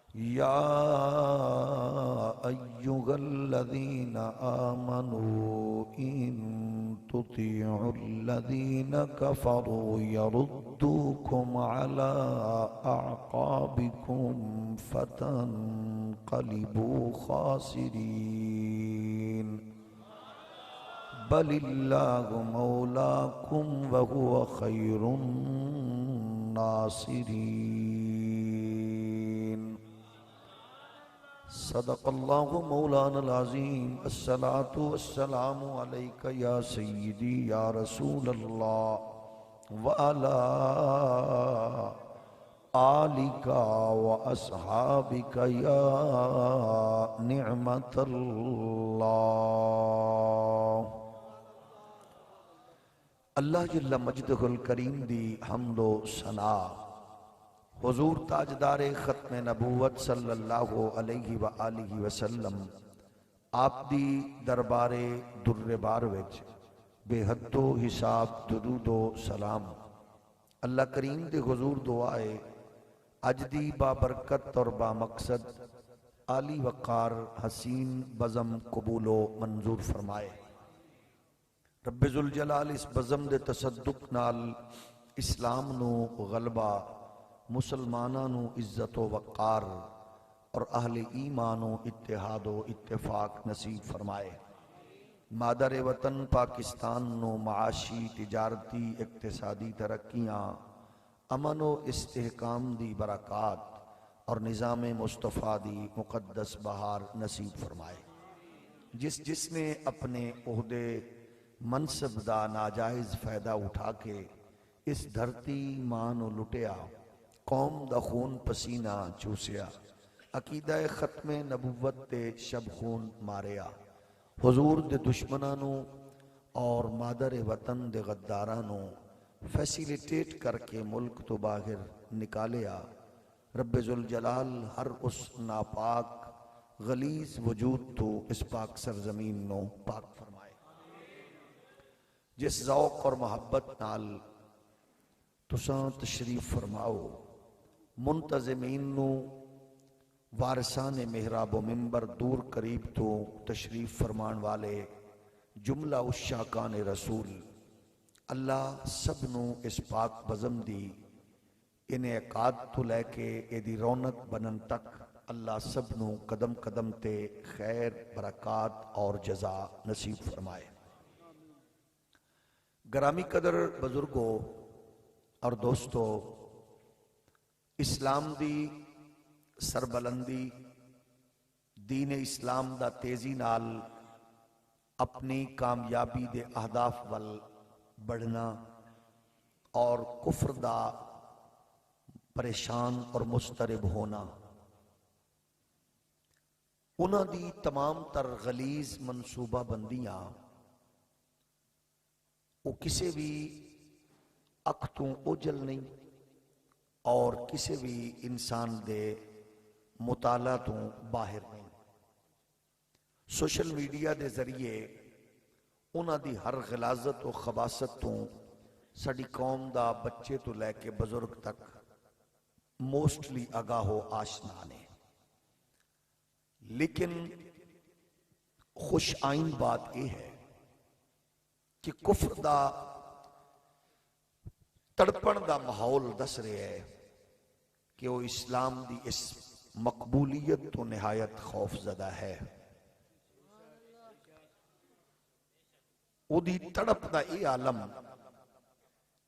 या अय्युहल्लज़ीना आमनू इन तुतीउल्लज़ीना कफ़रू यरुद्दूकुम अला अअक़ाबिकुम फतनक़लिबू ख़ासिरीन बलिल्लाहु मौलाकुम व हुवा खैरुन नासिरीन। सदक़ल्लाहु मौलानल अज़ीम। अस्सलातु वस्सलामु अलैका या सय्यदी या रसूलल्लाह व अला आलिका व अस्हाबिका या निअमतल्लाह। अल्लाह जल्ल मजदहुल करीम दी हम्दो सना हुजूर ताजदारे खत्म नबूवत सल्लल्लाहु अलैहि व आलिहि वसल्लम आप दी दरबारे दुर्रे बार विच बेहदो हिसाब दुरूदो सलाम अल्लाह करीम दे हुजूर दुआए अज दी बाबरकत और बामकसद आली वक़ार हसीन बज़म कबूलो मंजूर फरमाए। रब्बे जुल जलाल इस बज़म दे तसद्दुक नाल इस्लाम नू गलबा, मुसलमाना नू इज्जतो वक़ार और अहले ईमानो इत्तेहादो इत्तेफाक नसीब फरमाए। मादर वतन पाकिस्तान नो माशी तिजारती इक्तिसादी तरक्कियाँ अमन व इस्तेहकाम दी बरक़ात और निज़ाम मुस्तफ़ा दी मुक़द्दस बहार नसीब फरमाए। जिसने अपने ओहदे मनसब दा नाजायज़ फ़ायदा उठा के इस धरती मां नू लुटिया, कौम दा खून पसीना चूसिया, अकीदा खत्मे नबुव्वत ते शब खून मारिया, हुजूर दे दुश्मनां नू और मादर वतन दे गद्दारां नू फैसिलिटेट करके मुल्क तो बाहर निकालिया। रब्बे जुल जलाल हर उस नापाक गलीज वजूद तो इस पाक सरजमीन नो पाक फरमाए। जिस ज़ौक़ और मोहब्बत नाल तुसां तशरीफ फरमाओ, मुंतज़िमीन नू वारसाने मेहराब व मिंबर दूर करीब तो तशरीफ फरमान वाले जुमला उशाकान रसूल अल्लाह सब नू इस पाक बज़म दी इनेकाद तो लैके एदी रौनक बनन तक अल्लाह सब नू कदम कदम ते खैर बरक़ात और जज़ा नसीब फरमाए। ग्रामी कदर बुजुर्गों और दोस्तों, इस्लाम दी सरबलंदी, दीन इस्लाम दा तेजी नाल अपनी कामयाबी दे अहदाफ वल बढ़ना और कुफ्र दा परेशान और मुस्तरब होना, उन्हां दी तमाम तर गलीज मनसूबा बंदियां वो किसी भी अख तो ओझल नहीं और किसी भी इंसान दे मुताला तो बाहर नहीं। सोशल मीडिया के जरिए उन्हां दी हर गिलाजत और खबासत तो साडी कौम दा बच्चे तो लैके बुजुर्ग तक मोस्टली आगाहो आशना ने। लेकिन खुश आइन बात यह है कि कुफ्र दा तड़पण दा माहौल दस रहा है कि वो इस्लाम दी इस मकबूलियत तो निहायत खौफजदा है। उदी तड़प दा ये आलम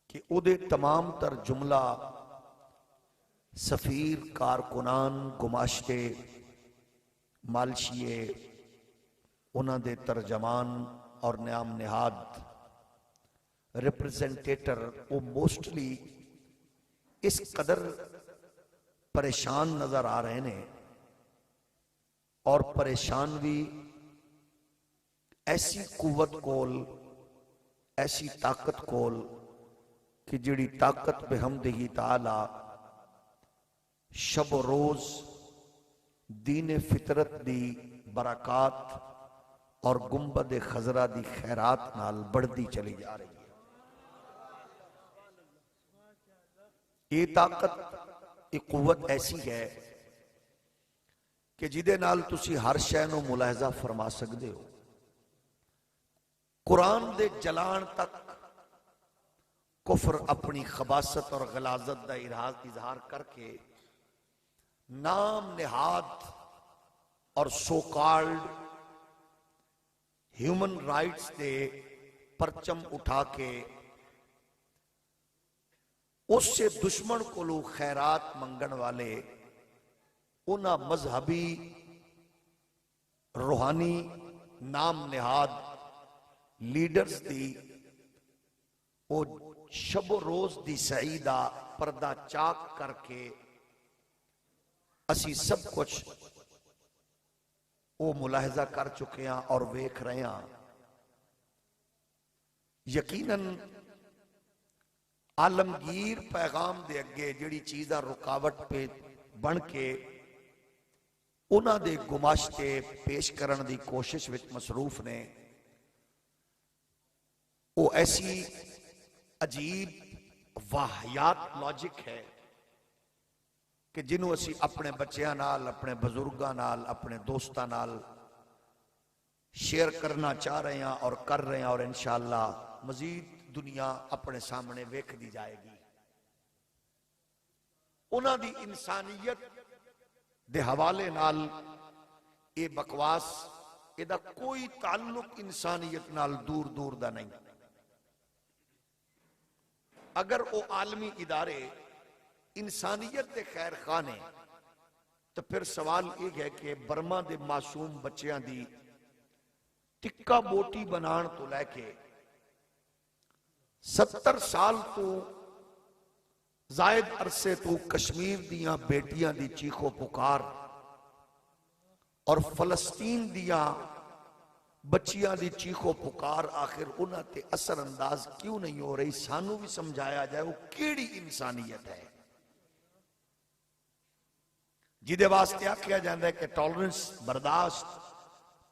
कि उदे तमाम तर जुमला सफीर, कारकुनान, गुमाश्ते, मालशिए, उन्हां दे तर्जमान और न्याम निहाद रिप्रेजेंटेटर वो मोस्टली इस कदर परेशान नजर आ रहे हैं और परेशान भी ऐसी कुव्वत कोल, ऐसी ताकत कोल कि जिड़ी ताकत बेहमदिही ताला शब रोज दीन फितरत दी बरक़ात और गुंबद खजरा दी खैरात नाल बढ़ती चली जा रही है। ये ताकत, ये कुव्वत ऐसी है कि जिदे नाल तुसी हर शै नूं मुलाहिजा फरमा सकते हो। कुरान दे जलान तक कुफर अपनी खबासत और गलाजत का इजहार करके नाम निहाद और सोकाल्ड ह्यूमन राइट्स के परचम उठा के उससे दुश्मन को खैरात मंगण वाले उन्हां मजहबी रूहानी नाम निहाद लीडर्स की वो शबो रोज की सही का पर्दा चाक करके असी सब कुछ वो मुलाहिजा कर चुके हैं और वेख रहे हैं। यकीनन आलमगीर पैगाम दे अगे जिहड़ी चीज़ रुकावट पे बन के उन्हां दे गुमाश्ते पेश करने की कोशिश विच मसरूफ ने, वो ऐसी अजीब वाहियात लॉजिक है कि जिन्हों असी अपने बच्चों नाल, अपने बुजुर्गों नाल, अपने दोस्तों नाल शेयर करना चाह रहे हैं और कर रहे हैं, और इंशाअल्लाह मजीद दुनिया अपने सामने वेखदी जाएगी। उन्हां दी इंसानियत दे हवाले नाल ये बकवास, इहदा कोई ताल्लुक इंसानियत नाल दूर दूर दा नहीं। अगर वो आलमी इदारे इंसानियत के खैर खां ने तो फिर सवाल यह है कि बर्मा के मासूम बच्चों की टिक्का बोटी बनाने तो लैके 70 साल तो जायद अरसे तो कश्मीर दियां बेटियां दी चीखो पुकार और फलस्तीन दियां बच्चियां दी चीखो पुकार आखिर उन्हां ते असर अंदाज क्यों नहीं हो रही? सानू भी समझाया जाए वो केड़ी इंसानियत है जिदे वास्ते आख्या जाता है कि टॉलरेंस, बर्दाश्त,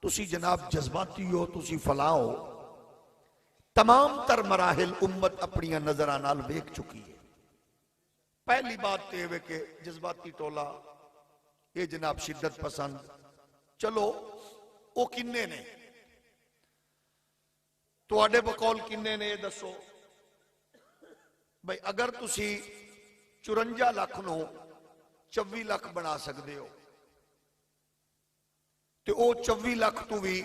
तुसी जनाब जज्बाती हो, तुसी फलां हो। तमाम तर मराहिल उम्मत अपनी नजर नाल वेख चुकी है। पहली बात तो यह कि जज्बाती टोला ये जनाब शिद्दत पसंद, चलो वो किन्ने ने, तुहाडे बकौल किन्ने ने, दसो भाई। अगर तुसी 54 लाख नो 24 लाख बना सकते हो तो वो 24 लाख तो भी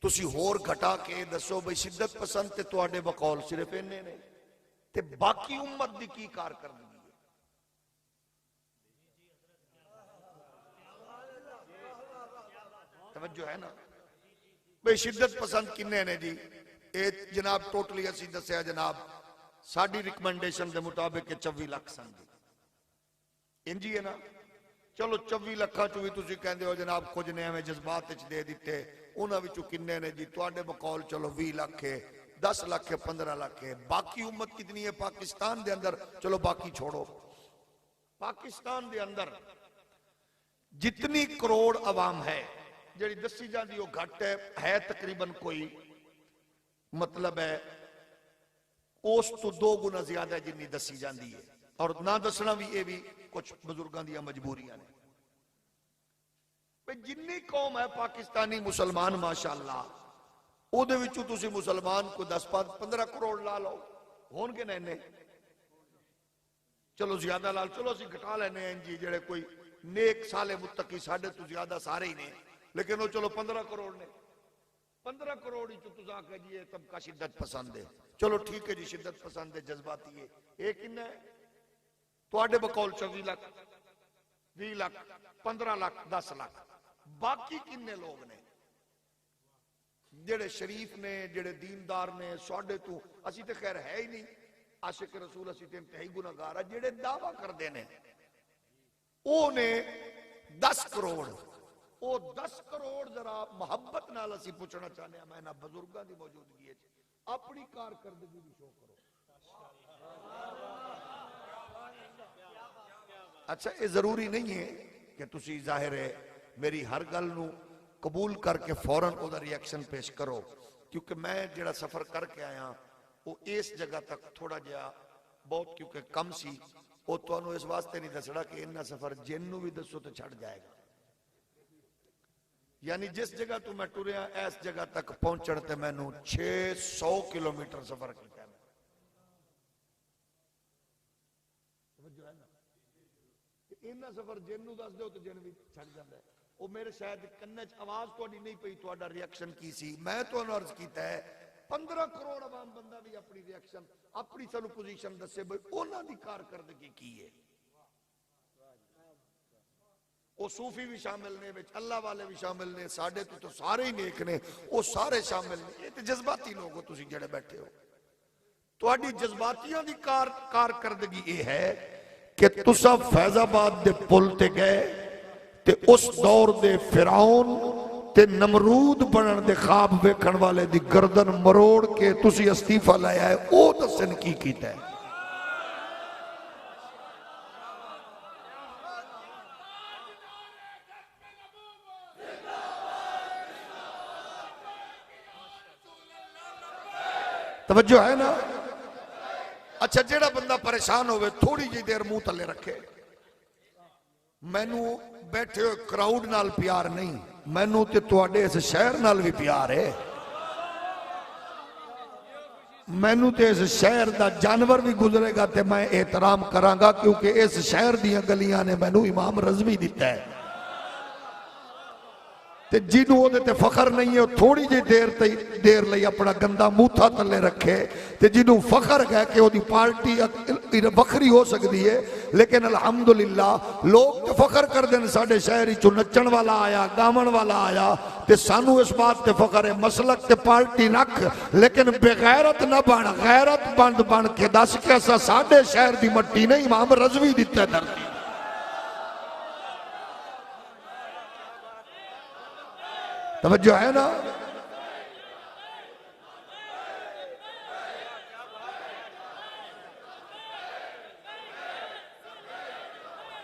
तुसी होर घटा के दसो भाई शिद्दत पसंद ते तुहाडे बकौल सिर्फ इन्ने ने, ते बाकी उम्मत दी की कारकर्दगी है? तवज्जो है ना भाई? शिद्दत पसंद किन्ने ने जी? ये जनाब टोटली असी दसिया जनाब साडी रिकमेंडेशन के मुताबिक 24 लाख सन जी, इंजी है ना। चलो 24 लाखा चो भी तुसी कहंदे हो जनाब कुछ ने एवं जज्बात दे दिते, उन्हां विचों किन्ने ने जी? तुहाडे बकौल चलो 20 लाख है, 10 लाख है, 15 लाख है। बाकी उम्मत कितनी है पाकिस्तान दे अंदर? चलो बाकी छोड़ो, पाकिस्तान दे अंदर जितनी करोड़ अवाम है जिहड़ी दसी जाती वो घट है तकरीबन कोई मतलब है उस तो 2 गुना ज्यादा जिन्नी दसी जाती है। और ना दसना भी ये भी कुछ बुजुर्गों दी मजबूरियां ने। जिन्नी कौम है पाकिस्तानी मुसलमान माशाअल्लाह, उहदे विचों तुसीं मुसलमान को 10-15 करोड़ ला लो, होणगे ना इन्ने? चलो ज्यादा ला, चलो असीं घटा लैने हैं जी, जेड़े कोई नेक साले मुत्तकी साडे तो ज्यादा सारे ही ने, लेकिन वो चलो 15 करोड़ ने। 15 करोड़ ही तुस आखे जी ये तबका शिद्दत पसंद है, चलो ठीक है जी शिद्दत पसंद है, जज्बाती है। ये किन्ना है? तुहाडे बकौल 24 लाख, 20 लाख, 15 लाख, 10 लाख। बाकी किन्ने लोग ने जेड़े शरीफ ने, जेड़े दीनदार ने? साडे तो असी तो खैर है ही नहीं आशिक रसूल, असी तो इंतहाई गुनाहगार है। जेड़े दावा करते हैं वो ने 10 करोड़, वो 10 करोड़ जरा मोहब्बत नाल असी पूछना चाहते हैं, मैं ना बुजुर्गों की मौजूदगी अपनी कारकर्दगी भी शो करो। अच्छा ये जरूरी नहीं है कि तुसी जाहिर है मेरी हर गल नू कबूल करके फौरन उहदा रिएक्शन पेश करो, क्योंकि मैं जिहड़ा सफर करके आया वो इस जगह तक थोड़ा जिहा बहुत क्योंकि कम सी, वो तुहानू इस वास्ते नहीं दसना कि इन्ना सफर जिन नू भी दसो तो छड़ जाएगा। यानी जिस जगह तो मैं टुरिया इस जगह तक पहुंचने ते मैनू 600 किलोमीटर सफर किया। इन्ना सफर जिन नूं दस दो तो जिन भी छड़ जाता है। वो मेरे शायद कन्ने च आवाज थोड़ी नहीं पई, थोड़ा रिएक्शन की सी। मैं तो अर्ज किया है 15 करोड़ आवाम बंदा भी अपनी रिएक्शन अपनी सानू पोजीशन दसे भाई उन्हां दी कारकर्दगी की है। वो सूफी भी शामिल ने, अल्लाह वाले भी शामिल ने, साडे तो सारे ही नेक ने, वो सारे शामिल ने। ये तो जज्बाती लोग हो तुसीं जेड़े बैठे हो। तुहाडी जज्बातियां दी कारकर्दगी ये है कि तुसा फैजाबाद दे पुल ते गए ते उस दौर दे फिरौन ते नमरूद बनन दे ख्वाब वेखण वाले दी गर्दन मरोड़ के तुसी इस्तीफा लाया है। वो दसन की कीता है। तवज्जो है ना? अच्छा, जेड़ा बंदा परेशान होवे थोड़ी जी देर मुंह थले रखे। मैनू बैठे हुए क्राउड नाल प्यार नहीं, मैनू ते तुहाडे इस शहर नाल भी प्यार है। मैनू ते इस शहर दा जानवर भी गुजरेगा ते मैं एहतराम करांगा, क्योंकि इस शहर दियां गलियां ने मैनू इमाम रज़वी दिता है। ते जिन्हों ओदे ते फखर नहीं है थोड़ी जी देर लई अपना गंदा मूथा थले रखे। ते जिन्हों फखर है कि ओदी पार्टी वखरी हो सकती है, लेकिन अल्हम्दुलिल्लाह लोग तो फखर करते हैं साडे शहर चो नचण वाला आया, गावन वाला आया। ते सानू इस बात ते फखर है मसलक ते पार्टी रख, लेकिन बेगैरत ना बन, गैरत बन के दस के असा साडे शहर दी मट्टी नहीं इमाम रज़वी दिता है धरती। तवज्जो है ना?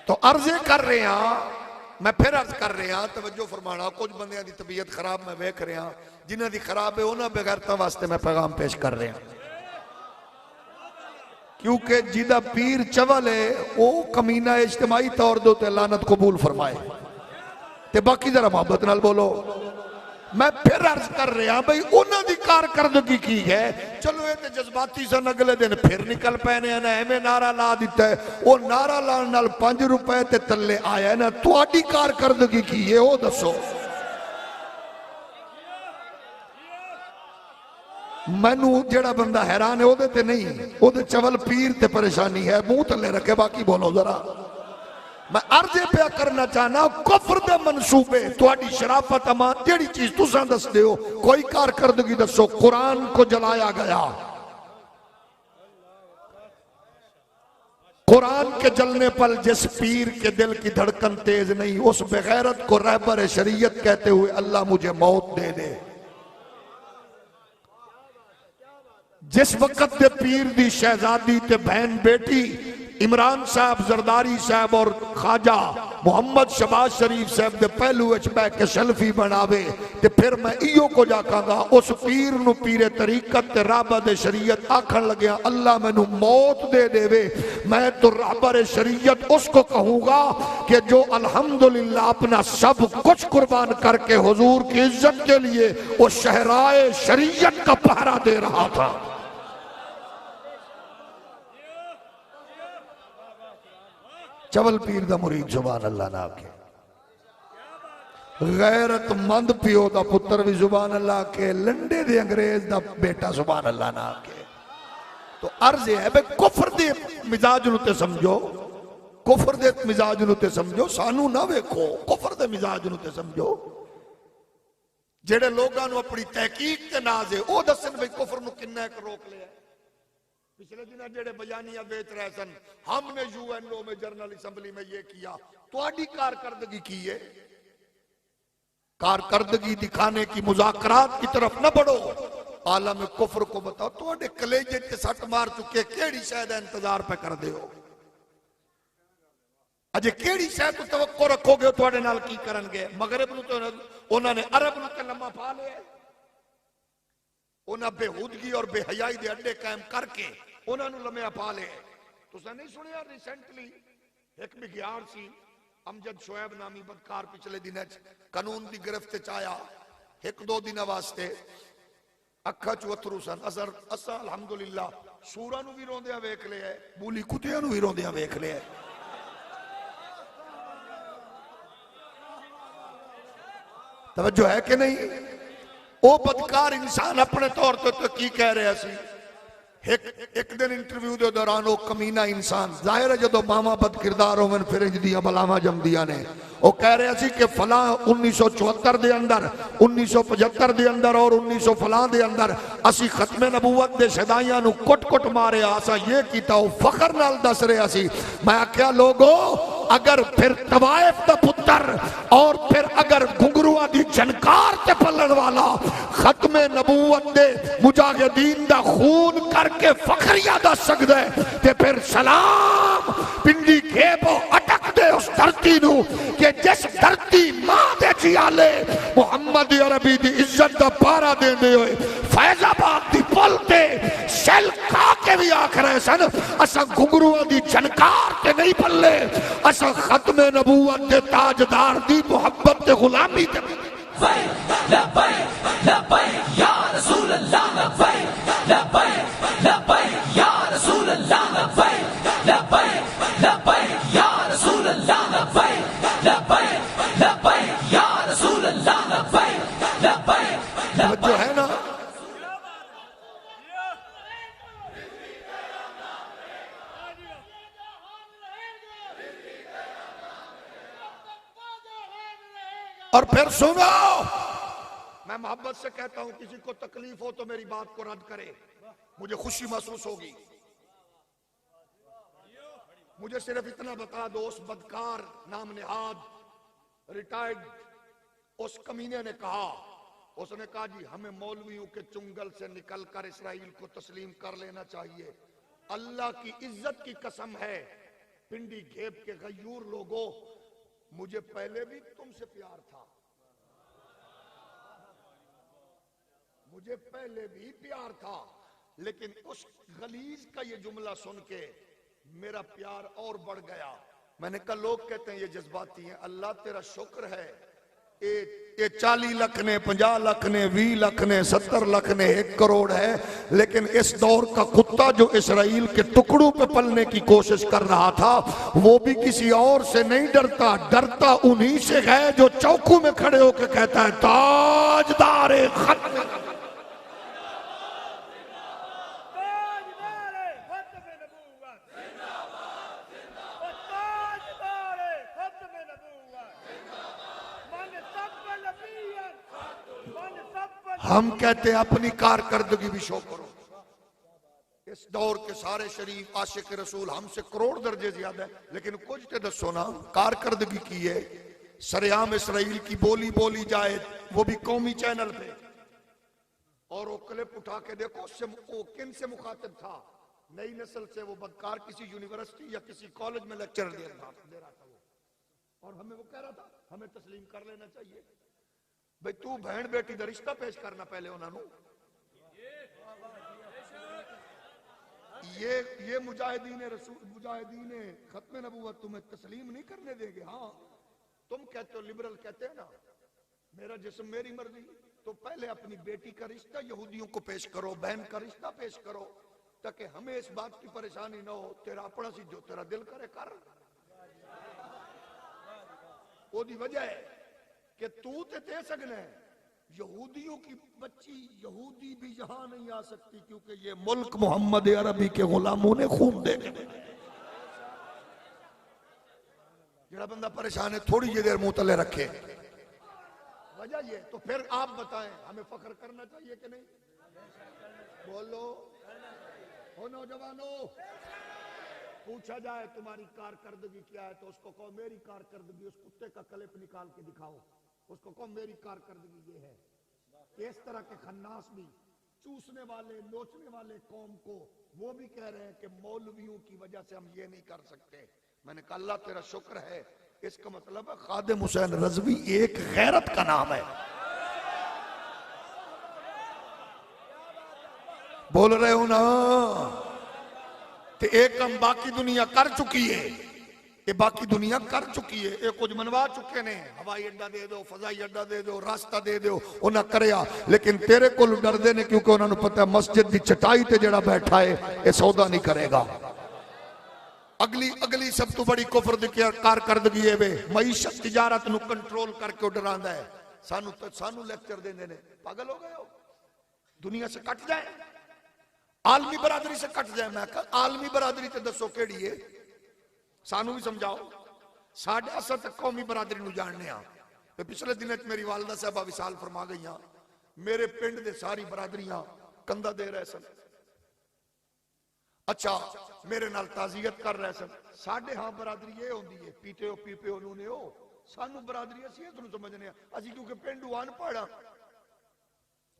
तो अर्जे कर रहे हैं, मैं फिर अर्ज कर रहे हैं, तवज्जो फरमाना। कुछ बंदियां दी तबीयत खराब मैं वेख रहा, जिन्हां दी खराब है उन्हां बेगैरतां वास्ते मैं पैगाम पेश कर रहा, क्योंकि जिदा पीर चवल है वो कमीना इज्तिमाई तौर दे लानत कबूल फरमाए। ते बाकी जरा मोहब्बत नाल बोलो। मैं फिर अर्ज कर रहा भाई उन्हां दी कारकर्दगी की है। चलो ये जज्बाती सन, अगले दिन फिर निकल पैने ना, एवें नारा ला दिता है। वो नारा लाने नाल 5 रुपए ते तले आया ना, तुहाडी कारकर्दगी की है वो दसो। मैनू जेड़ा बंदा हैरान है ओदे ते नहीं, ओदे चवल पीर ते परेशानी है, मुंह तले रखे। बाकी बोलो जरा। मैं अर्जे पे करना चाहना कुफर दे मनसूबे, तुहाडी शराफत अमान जेड़ी चीज तुसां दस दे हो, कोई कारकर्दगी दसो। कुरान को जलाया गया, कुरान के जलने पर जिस पीर के दिल की धड़कन तेज नहीं, उस बेगैरत को रहबर शरीयत कहते हुए अल्लाह मुझे मौत दे दे। जिस वक्त दे पीर दी शहजादी ते बहन बेटी इमरान साहब जरदारी साहब और ख्वाजा मोहम्मद शबाज शरीफ साहब दे पहलू बह के सेल्फी बनावे, ते फिर मैं इो को जाकांगा उस पीर नू पीरे तरीकत ते राहबर शरीयत आखन लग्या अल्लाह मैनू मौत दे देवे। मैं तो राहबर शरीयत उसको कहूंगा कि जो अल्हम्दुलिल्लाह अपना सब कुछ कुर्बान करके हुजूर की इज्जत के लिए वो शहराए शरीयत का पहरा दे रहा था। चवल पीर दा मुरीद जुबान अल्लाह ना के, गैरतमंद पियो दा पुत्र भी जुबान अल्लाह के, लंडे दे अंग्रेज दा बेटा जुबान अल्लाह ना के। तो अर्ज है भाई कुफर दे मिजाज नू ते समझो, कुफर दे मिजाज नू ते समझो, सानू ना वेखो, कुफर दे मिजाज नू ते समझो। जेड़े लोगां नू अपनी तहकीक ते नाज है वो दसन भाई कुफर नू किन्ना एक रोक लिया। पिछले दिन जेड़े बयानिया बेच रहे सन, हमने यूएनओ में जनरल असेंबली में ये किया, तुहाडी कारकर्दगी की है? कारकर्दगी दिखाने की मुज़ाकरात की तरफ न बढ़ो, आलम कुफर को बताओ। तुहाडे कलेजे ते सट मार चुके, केड़ी शय दा इंतजार पे कर दे हो? अजे केड़ी शय तो तवक्को रखोगे तुहाडे नाल की करनगे? मगरब नू तो उन्होंने अरब नू ते लम्मा पा लिया, उन्हें बेहूदगी और बेहयाई दे अड्डे कायम करके उन्होंने लम्हे पा ले। तुसा नहीं सुनिया रिसेंटली एक विज्ञान सी अमजद शोएब नामी बदकार पिछले दिन कानून की गिरफ्त च आया। एक दो दिन वास्ते अखा चू अथरू सन। असा अलहमदुलिल्लाह सूरा भी रोंदिया वेख लिया, बूली कुत्तियां भी रोंदिया वेख लिया। तवज्जो है कि नहीं? वो बदकार इंसान अपने तौर पर की कह रहा सी। एक दिन इंटरव्यू के दौरान वो कमीना इंसान, जाहिर है जो मावा बद किरदार होवन फिर इंदियां बलावा जमदियां ने, वो कह रहा सी कि फला 1974 के अंदर, 1975 के अंदर और 1900 फला के अंदर असी खत्मे नबूवत के सदाइयां नू कुट कुट मारे, असा ये किया। वो फखर नाल दस रहा सी। मैं आख्या लोगो अगर फिर तवाइफ का पुत्र और फिर अगर घुंगरुआ की झनकार से पलन वाला खत्मे नबूवत दे मुजाहिदीन दा खून करके फखरिया दस सकदा है, ते फिर सलाम पिंडी घेबो अटक दे उस धरती नू कि जिस धरती मां दे जियाले मुहम्मद अरबी दी इज्जत दा पारा देंदे होए फैजाबाद दी पुल ते शैल खा के भी आख रहे सन असा घुंगरुआ दी झनकार ते नहीं पल्ले, असा खत्मे नबूवत दे ताजदार दी मोहब्बत ते गुलामी ते। या रसूल अल्लाह या रसूल अल्लाह या रसूल अल्लाह या रसूल अल्लाह। जो है ना और फिर सुनो, मैं मोहब्बत से कहता हूं किसी को तकलीफ हो तो मेरी बात को रद्द करे, मुझे खुशी महसूस होगी। मुझे सिर्फ इतना बता दो, उस बदकार नाम निहाद रिटायर्ड उस कमीने ने कहा, उसने कहा जी हमें मौलवियों के चुंगल से निकलकर इसराइल को तस्लीम कर लेना चाहिए। अल्लाह की इज्जत की कसम है पिंडी घेब के गयूर लोगों, मुझे पहले भी तुमसे प्यार था, मुझे पहले भी प्यार था, लेकिन उस गलीज का ये जुमला सुन के मेरा प्यार और बढ़ गया। मैंने कहा लोग कहते हैं ये जज्बाती हैं, अल्लाह तेरा शुक्र है ये 40 लाख ने 50 लाख ने 20 लाख ने 70 लाख ने 1 करोड़ है, लेकिन इस दौर का कुत्ता जो इसराइल के टुकड़ों पे पलने की कोशिश कर रहा था वो भी किसी और से नहीं डरता, डरता उन्हीं से है जो चौकू में खड़े होकर कहता है ताजदार खत्म। हम कहते हैं अपनी कारकर्दगी भी शो करो। इस दौर के सारे शरीफ आशिक रसूल हमसे करोड़ दर्जे ज्यादा है, लेकिन कुछ तो दसो ना कारकर्दगी की है। सरेआम इसराइल की बोली बोली जाए वो भी कौमी चैनल पे, और वो क्लिप उठा के देखो उससे वो किन से मुखातिब था, नई नस्ल से। वो बदकार किसी यूनिवर्सिटी या किसी कॉलेज में लेक्चर दे रहा था वो, और हमें वो कह रहा था हमें तस्लीम कर लेना चाहिए। भाई तू बहन बेटी का रिश्ता पेश करना पहले उन्होंने। ये मुजाहिदीन रसूल मुजाहिदीन खत्म नबूवत तुम्हें तस्लीम नहीं करने देंगे। हाँ तुम कहते हो लिबरल कहते हैं ना मेरा जिस्म मेरी मर्जी, तो पहले अपनी बेटी का रिश्ता यहूदियों को पेश करो, बहन का रिश्ता पेश करो, ताकि हमें इस बात की परेशानी ना हो तेरा अपना सी जो तेरा दिल करे कर। ओदी वजह है कि तू ते दे सकना है, यहूदियों की बच्ची यहूदी भी यहां नहीं आ सकती, क्योंकि ये मुल्क मोहम्मद अरबी के गुलामों ने खून दे। जरा बंदा परेशान है थोड़ी देर मुंह तले रखे, वजह ये। तो फिर आप बताएं हमें फख्र करना चाहिए कि नहीं? बोलो हो नौजवानों, पूछा जाए तुम्हारी कारकर्दगी क्या है तो उसको कहो मेरी कारकर्दगी, उस कुत्ते का क्लिप निकाल के दिखाओ, उसको कहो मेरी कारकर्दगी ये है। इस तरह के खन्नास भी चूसने वाले नोचने वाले कौम को वो भी कह रहे हैं कि मौलवियों की वजह से हम ये नहीं कर सकते। मैंने कहा अल्लाह तेरा शुक्र है, इसका मतलब है खादिम हुसैन रज़वी एक गैरत का नाम है। बोल रहे हो ना? तो एक काम बाकी दुनिया कर चुकी है, ये बाकी दुनिया कर चुकी है, ये कुछ मनवा चुके ने, हवाई अड्डा दे दो, फजाई अड्डा दे दो, रास्ता दे दो, उन्हें करया। लेकिन तेरे को डरते ने क्योंकि उन्होंने पता है मस्जिद की चटाई ते जड़ा बैठा है ये सौदा नहीं करेगा। अगली सब तो बड़ी कुफर दी कारकर्दगी है वे मईशत तिजारत नु कंट्रोल करके डरांदा है। सानू लेक्चर देंदे ने, पागल हो गए हो, दुनिया से कट जाए, आलमी बरादरी से कट जाए। मैं कहा आलमी बरादरी ते दसो केड़ी है, सानू भी समझाओ। साडे असल तक कौमी बरादरी नु जानने आ। पिछले दिन मेरी वालदा साहबा विशाल फरमा गई, मेरे पिंड दे सारी बरादरियां कंधा दे रहे सन, अच्छा मेरे नाल ताजियत कर रहे सन। साडे हाँ बरादरी ये होंदी है, पीटीओ पीपीओ नू ने ओ, सानू बरादरी असीं इस नू समझने आ। असीं क्योंकि पिंडू अनपढ़ आ,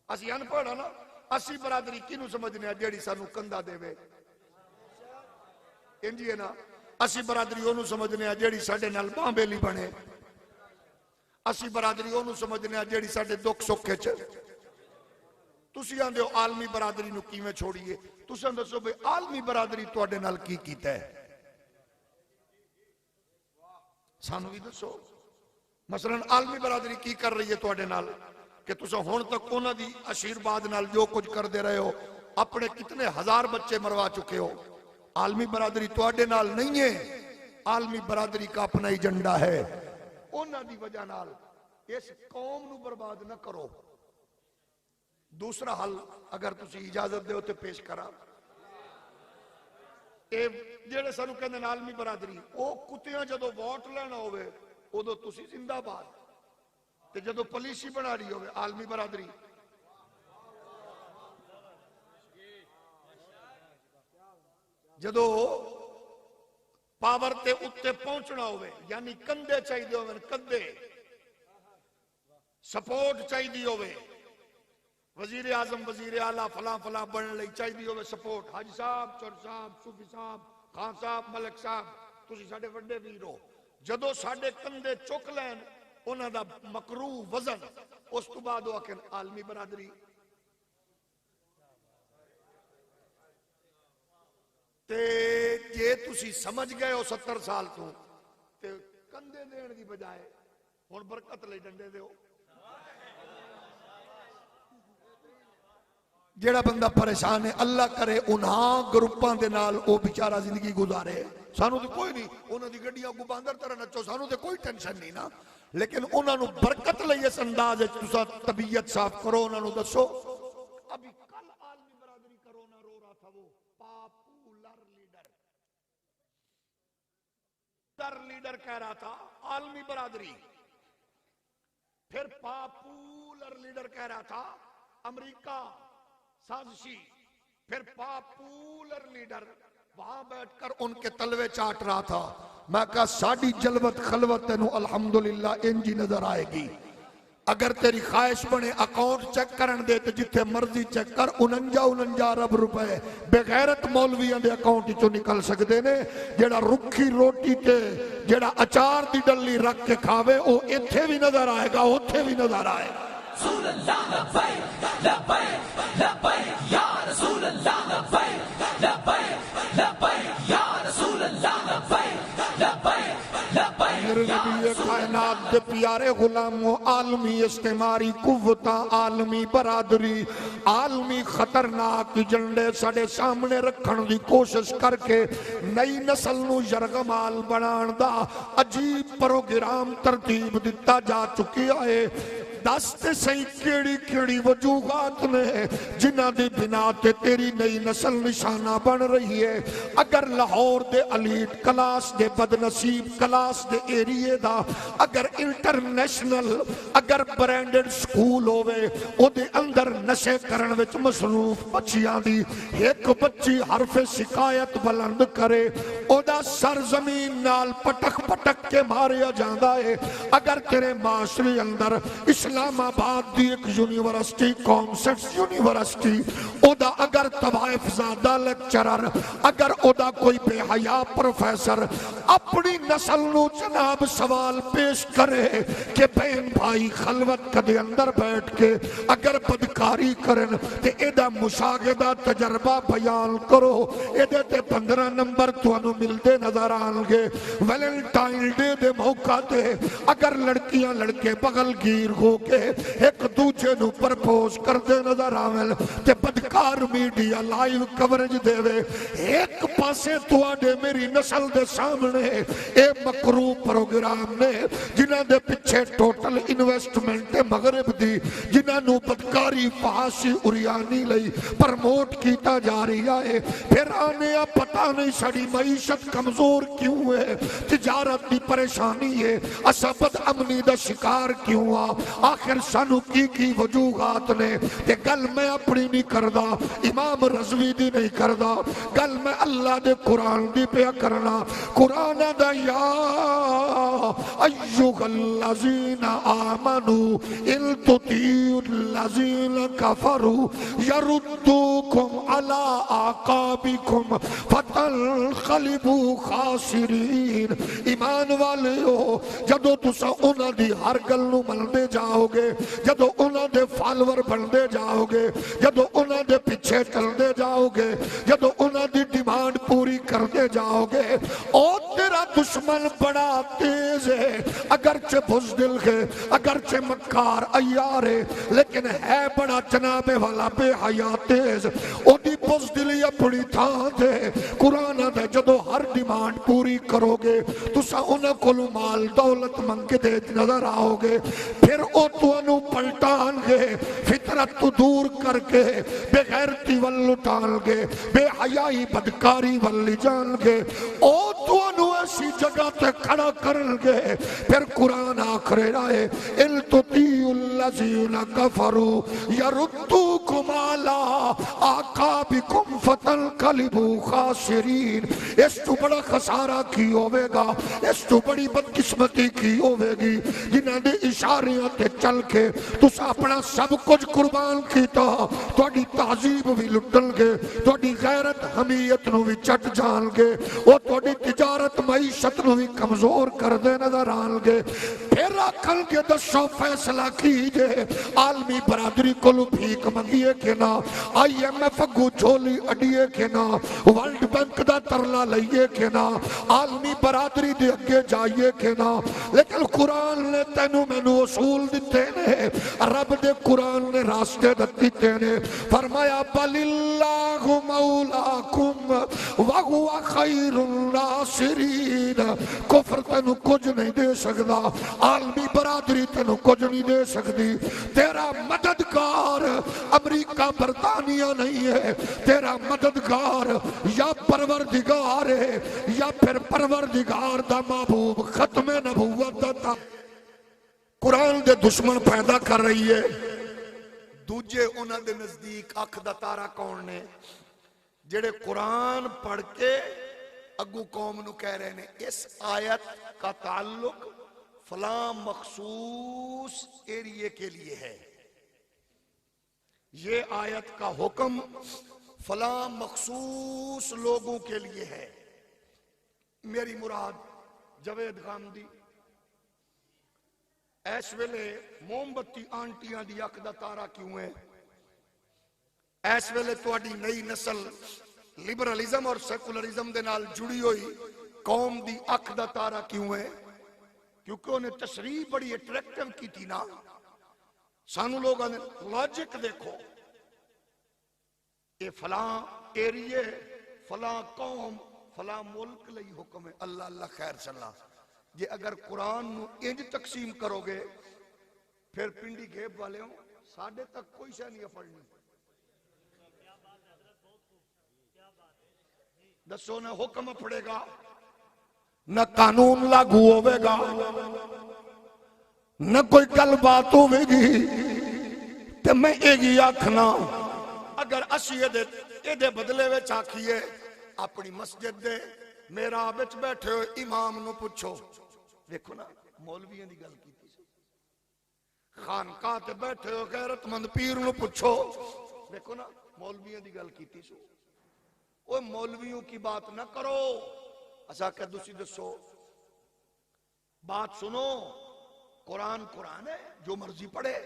असीं अनपढ़ आ ना, असीं बरादरी किनू समझने आ जेड़ी सानू कंधा देवे, इंज है ना। असीं बरादरी ओनू समझने आ जेड़ी साडे नाल बांह बेली बने, असीं बरादरी ओनू समझने आ जेड़ी साडे दुख सुख च। तुसीं आंदे हो आलमी बरादरी नू किवें छोड़ीए, तुसीं दसो भाई आलमी बरादरी तुहाडे नाल की कीता है, सानू भी दसो। मसलन आलमी बरादरी की कर रही है तुहाडे नाल कि तुसीं हुण तक उन्हां दी आशीर्वाद नाल जो कुछ करदे रहे हो, अपने कितने हजार बच्चे मरवा चुके हो। आलमी बरादरी तुहाडे नाल नहीं है, आलमी बरादरी का अपना एजेंडा है। उन्हां दी वजह नाल इस कौम नू बर्बाद न करो। दूसरा हल अगर तुसी इजाजत दो तो पेश करा। जेड़े सानू कहंदे ने आलमी बरादरी, ओ कुत्तियां जदों वोट लेना होवे उदों तुसी जिंदाबाद, ते जदों पॉलिसी बना रही होवे आलमी बरादरी। जदों पावर ते उत्ते पहुंचना होवे यानी कंधे चाहिए होवे, कंधे सपोर्ट चाहिए होवे, वजीर आजम वजीर आला फला फला बनने लई चाहिए होवे सपोर्ट, हाजी साहब, चौर साहब, सूफी साहब, खान साहब, मलिक साहब, तुसी साडे वड्डे वीर हो। जदों साडे कंधे चुक लैन उन्हां दा मकरू वजन, उस तो बाद वो आखन आलमी बरादरी। ते जे तुसी समझ गए हो 70 साल तो ते कंधे देने की बजाय हुण बरकत लई डंडे दिओ। जेड़ा बंदा परेशान है अल्लाह करे उन्हां ग्रुपां दे नाल ओ बेचारा जिंदगी गुजारे, सानू तो कोई नहीं, उन्हां दी गड्डियां को बांदर तरह नचो, सानू तो कोई टेंशन नहीं ना। लेकिन उन्हां नू बरकत लई इस अंदाज विच तुसां तबीयत साफ करो, उन्हां नू दसो। अभी कल आलमी बरादरी करो ना रो रहा था वो पॉपुलर लीडर कह रहा था आलमी बरादरी, फिर पॉपुलर लीडर कह रहा था अमेरिका साजिशी, फिर पॉपुलर लीडर वहां बैठकर उनके तलवे चाट रहा था। मैं कहा साडी जलवत खलवत तेनू अल्हम्दुलिल्लाह इंजी नजर आएगी। अगर तेरी ख्वाहिश बने अकाउंट चेक करन दे तो जिथे मर्जी चेक कर, 49 अरब रुपए बेगैरत मौलवियों के अकाउंट चो निकल सकते ने। जेड़ा रुखी रोटी ते जेड़ा अचार दी डल्ली रख के खावे वो इत्थे भी नजर आएगा, उथे भी नजर आएगा। कायनात के प्यारे गुलामों, आलमी इज्तिमाई कुव्वता, आलमी बरादरी, आलमी खतरनाक एजेंडे साडे सामने रखने की कोशिश करके नई नस्ल नू यरगमाल बनाने दा अजीब प्रोग्राम तरतीब दिता जा चुकी है। दस ते सही केड़ी केड़ी वजूहात ने जिन्हां दी बिना ते तेरी नई नस्ल निशाना बन रही है। अगर लाहौर दे अलीट क्लास दे बदनसीब क्लास दे एरिए दा अगर इंटरनेशनल अगर ब्रांडेड स्कूल होवे ओदे अंदर नशे करन विच मसरूफ बच्चियां दी एक बच्ची हरफे शिकायत बुलंद करे ओदा सर जमीन नाल पटक पटक के मारिया जांदा है। अगर तेरे माशरे अंदर इस इस्लामाबाद दी एक यूनिवर्सिटी कॉमसेट्स यूनिवर्सिटी ओदा अगर तवाइफ ज़ादा लेक्चरर अगर ओदा कोई बेहया प्रोफेसर अपनी नस्ल नू जनाब सवाल पेश करे कि बहन भाई खलवत कदे अंदर बैठ के अगर बदकारी करन ते एदा मुशाहिदा तजर्बा बयान करो एदे ते 15 नंबर तुहानू मिलते नजर आएंगे। वैलेंटाइन डे दे मौका ते अगर लड़कियां लड़के बगलगीर हो के एक दूजे नू प्रपोज करते नजर आवन ते बदकार मीडिया लाइव कवरेज देवे एक पासे तुहाडे मेरी नस्ल दे सामने ए मकरू प्रोग्राम ने जिन्हां दे पिछे टोटल इन्वेस्टमेंट है मगरब दी जिन्हां नू बदकारी फहाशी उरियानी लई प्रमोट कीता जा रहा है। फिर आने पता नहीं साड़ी मईशत कमजोर क्यों है तिजारत की परेशानी है असा बदअमनी दा शिकार क्यों आ आखिर सानू की वजूहात ने ते गल मैं अपनी नहीं करदा इमाम रज़वी दी नहीं करदा गल मैं अल्लाह दे कुरान दी पे करना। कुरान दा या अय्युहल्लज़ीना आमनू इन तुतीउल्लज़ीना कफरू यरुद्दूकुम अला आकाबिकुम फतनक़लिबू खासिरीन। ईमान वाले हो जदों तुसा उन्हां दी हर गल नूं मनदे जाओगे जदों उन्हां दे फॉलोअर बनदे जाओगे जदों उन्हां दे पीछे चलदे जाओगे जदों उन्हां दी डिमांड पूरी करते जाओगे ओ तेरा दुश्मन बड़ा तेज है अगरचे बुज़दिल है अगरचे मक्कार अय्यार है लेकिन है बड़ा जनाबे वाला बेहया तेज ओदी बुज़दिली अपनी थां ते कुरान दे जदों हर डिमांड पूरी करोगे तुसा उन्हां कोलों माल दौलत मंगदे नजर आओगे फिर ओ तुहानू पलटाणगे फितरत तो दूर करके बेगैरती वल लुटाणगे बेहयाई बदकारी वल ले जाणगे ओ तुहानू ऐसी जगह ते खड़ा करनगे। फिर कुरान आखरे राए इन तुतीउल्लज़ीना कफरू यरुद्दूकुम अला आकाबिकुम फतनक़लिबू खासिरीन। इस तो बड़ा खसारा की होवेगा इस तो बड़ी बदकिस्मती की होवेगी जिन्हां दे इशारियां ते चल के तुसा अपना सब कुछ कुर्बान कीता तुहाडी तहजीब भी लुटणगे तुहाडी गैरत हमीयत नूं भी चट जाणगे ओ तुहाडी तिजारत मईशत नूं भी कमजोर करदे नजर आणगे। फिर आखणगे दसो फैसला कीजे आलमी बरादरी कोलों भीख मंगीए कि ना IMF अगू झोली अड़ीए कि ना वर्ल्ड बैंक दा तरला लईए कि ना आलमी बरादरी दे अगे जाइए कि ना। लेकिन कुरान ने तेनू मैनू उसूल दिते ने रब दे कुरान ने रास्ते दिते ने फरमाया बलिल्लाहु मौलाकुम व हुवा खैरुन नासिरीन। कुफर तेनू कुछ नहीं दे सकता आलमी बरादरी तेनू कुछ नहीं दे सकती तेरा मददगार अमरीका बरतानिया नहीं है तेरा मददगार या परवरदिगार है या फिर परवरदिगार दा महबूब खत्मे नबूवत दा कुरान दे दुश्मन पैदा कर रही है। दूजे उन्हां दे नजदीक अख दा तारा कौन ने जेड़े कुरान पढ़ के अगू कौम नू कह रहे ने इस आयत का ताल्लुक फलां मखसूस एरिए के लिए है ये आयत का हुक्म फलां मखसूस लोगों के लिए है। मेरी मुराद जवेद गांधी इस वेले मोमबत्ती आंटियां दी अख दा तारा क्यों है इस वेले तुहाडी नई नस्ल लिबरलिज्म और सेकुलरिज्म दे नाल जुड़ी हुई कौम दी अख दा तारा क्यों है क्योंकि उन्हें तशरीह बड़ी अट्रैक्टिव की थी ना सानू लोगों ने लॉजिक देखो ये फलां एरिए फलां कौम फलां मुल्क लई हुक्म है अल्लाह अल्लाह खैर चला जे अगर कुरान नू इंज तकसीम करोगे फिर पिंडी घेब वाले हो साढ़े तक कोई शह नहीं पढ़नी दसो ना हुक्म पड़ेगा न कानून लागू होगा न कोई गल बात होगी ते मैं यही आखना अगर असी ये बदले विच आखिए अपनी मस्जिद दे मेरा विच बैठे हो इमाम नू पुछो देखो ना मौलवियों की गल की खानका ते बैठे हो गैरतमंद पीर नूं पुछो। देखो ना मौलवियों की गल कीती सो, ओ मौलवियों की बात ना करो, असा क्या तुसी दसो, बात सुनो। कुरान कुरान है, जो मर्जी पढ़े।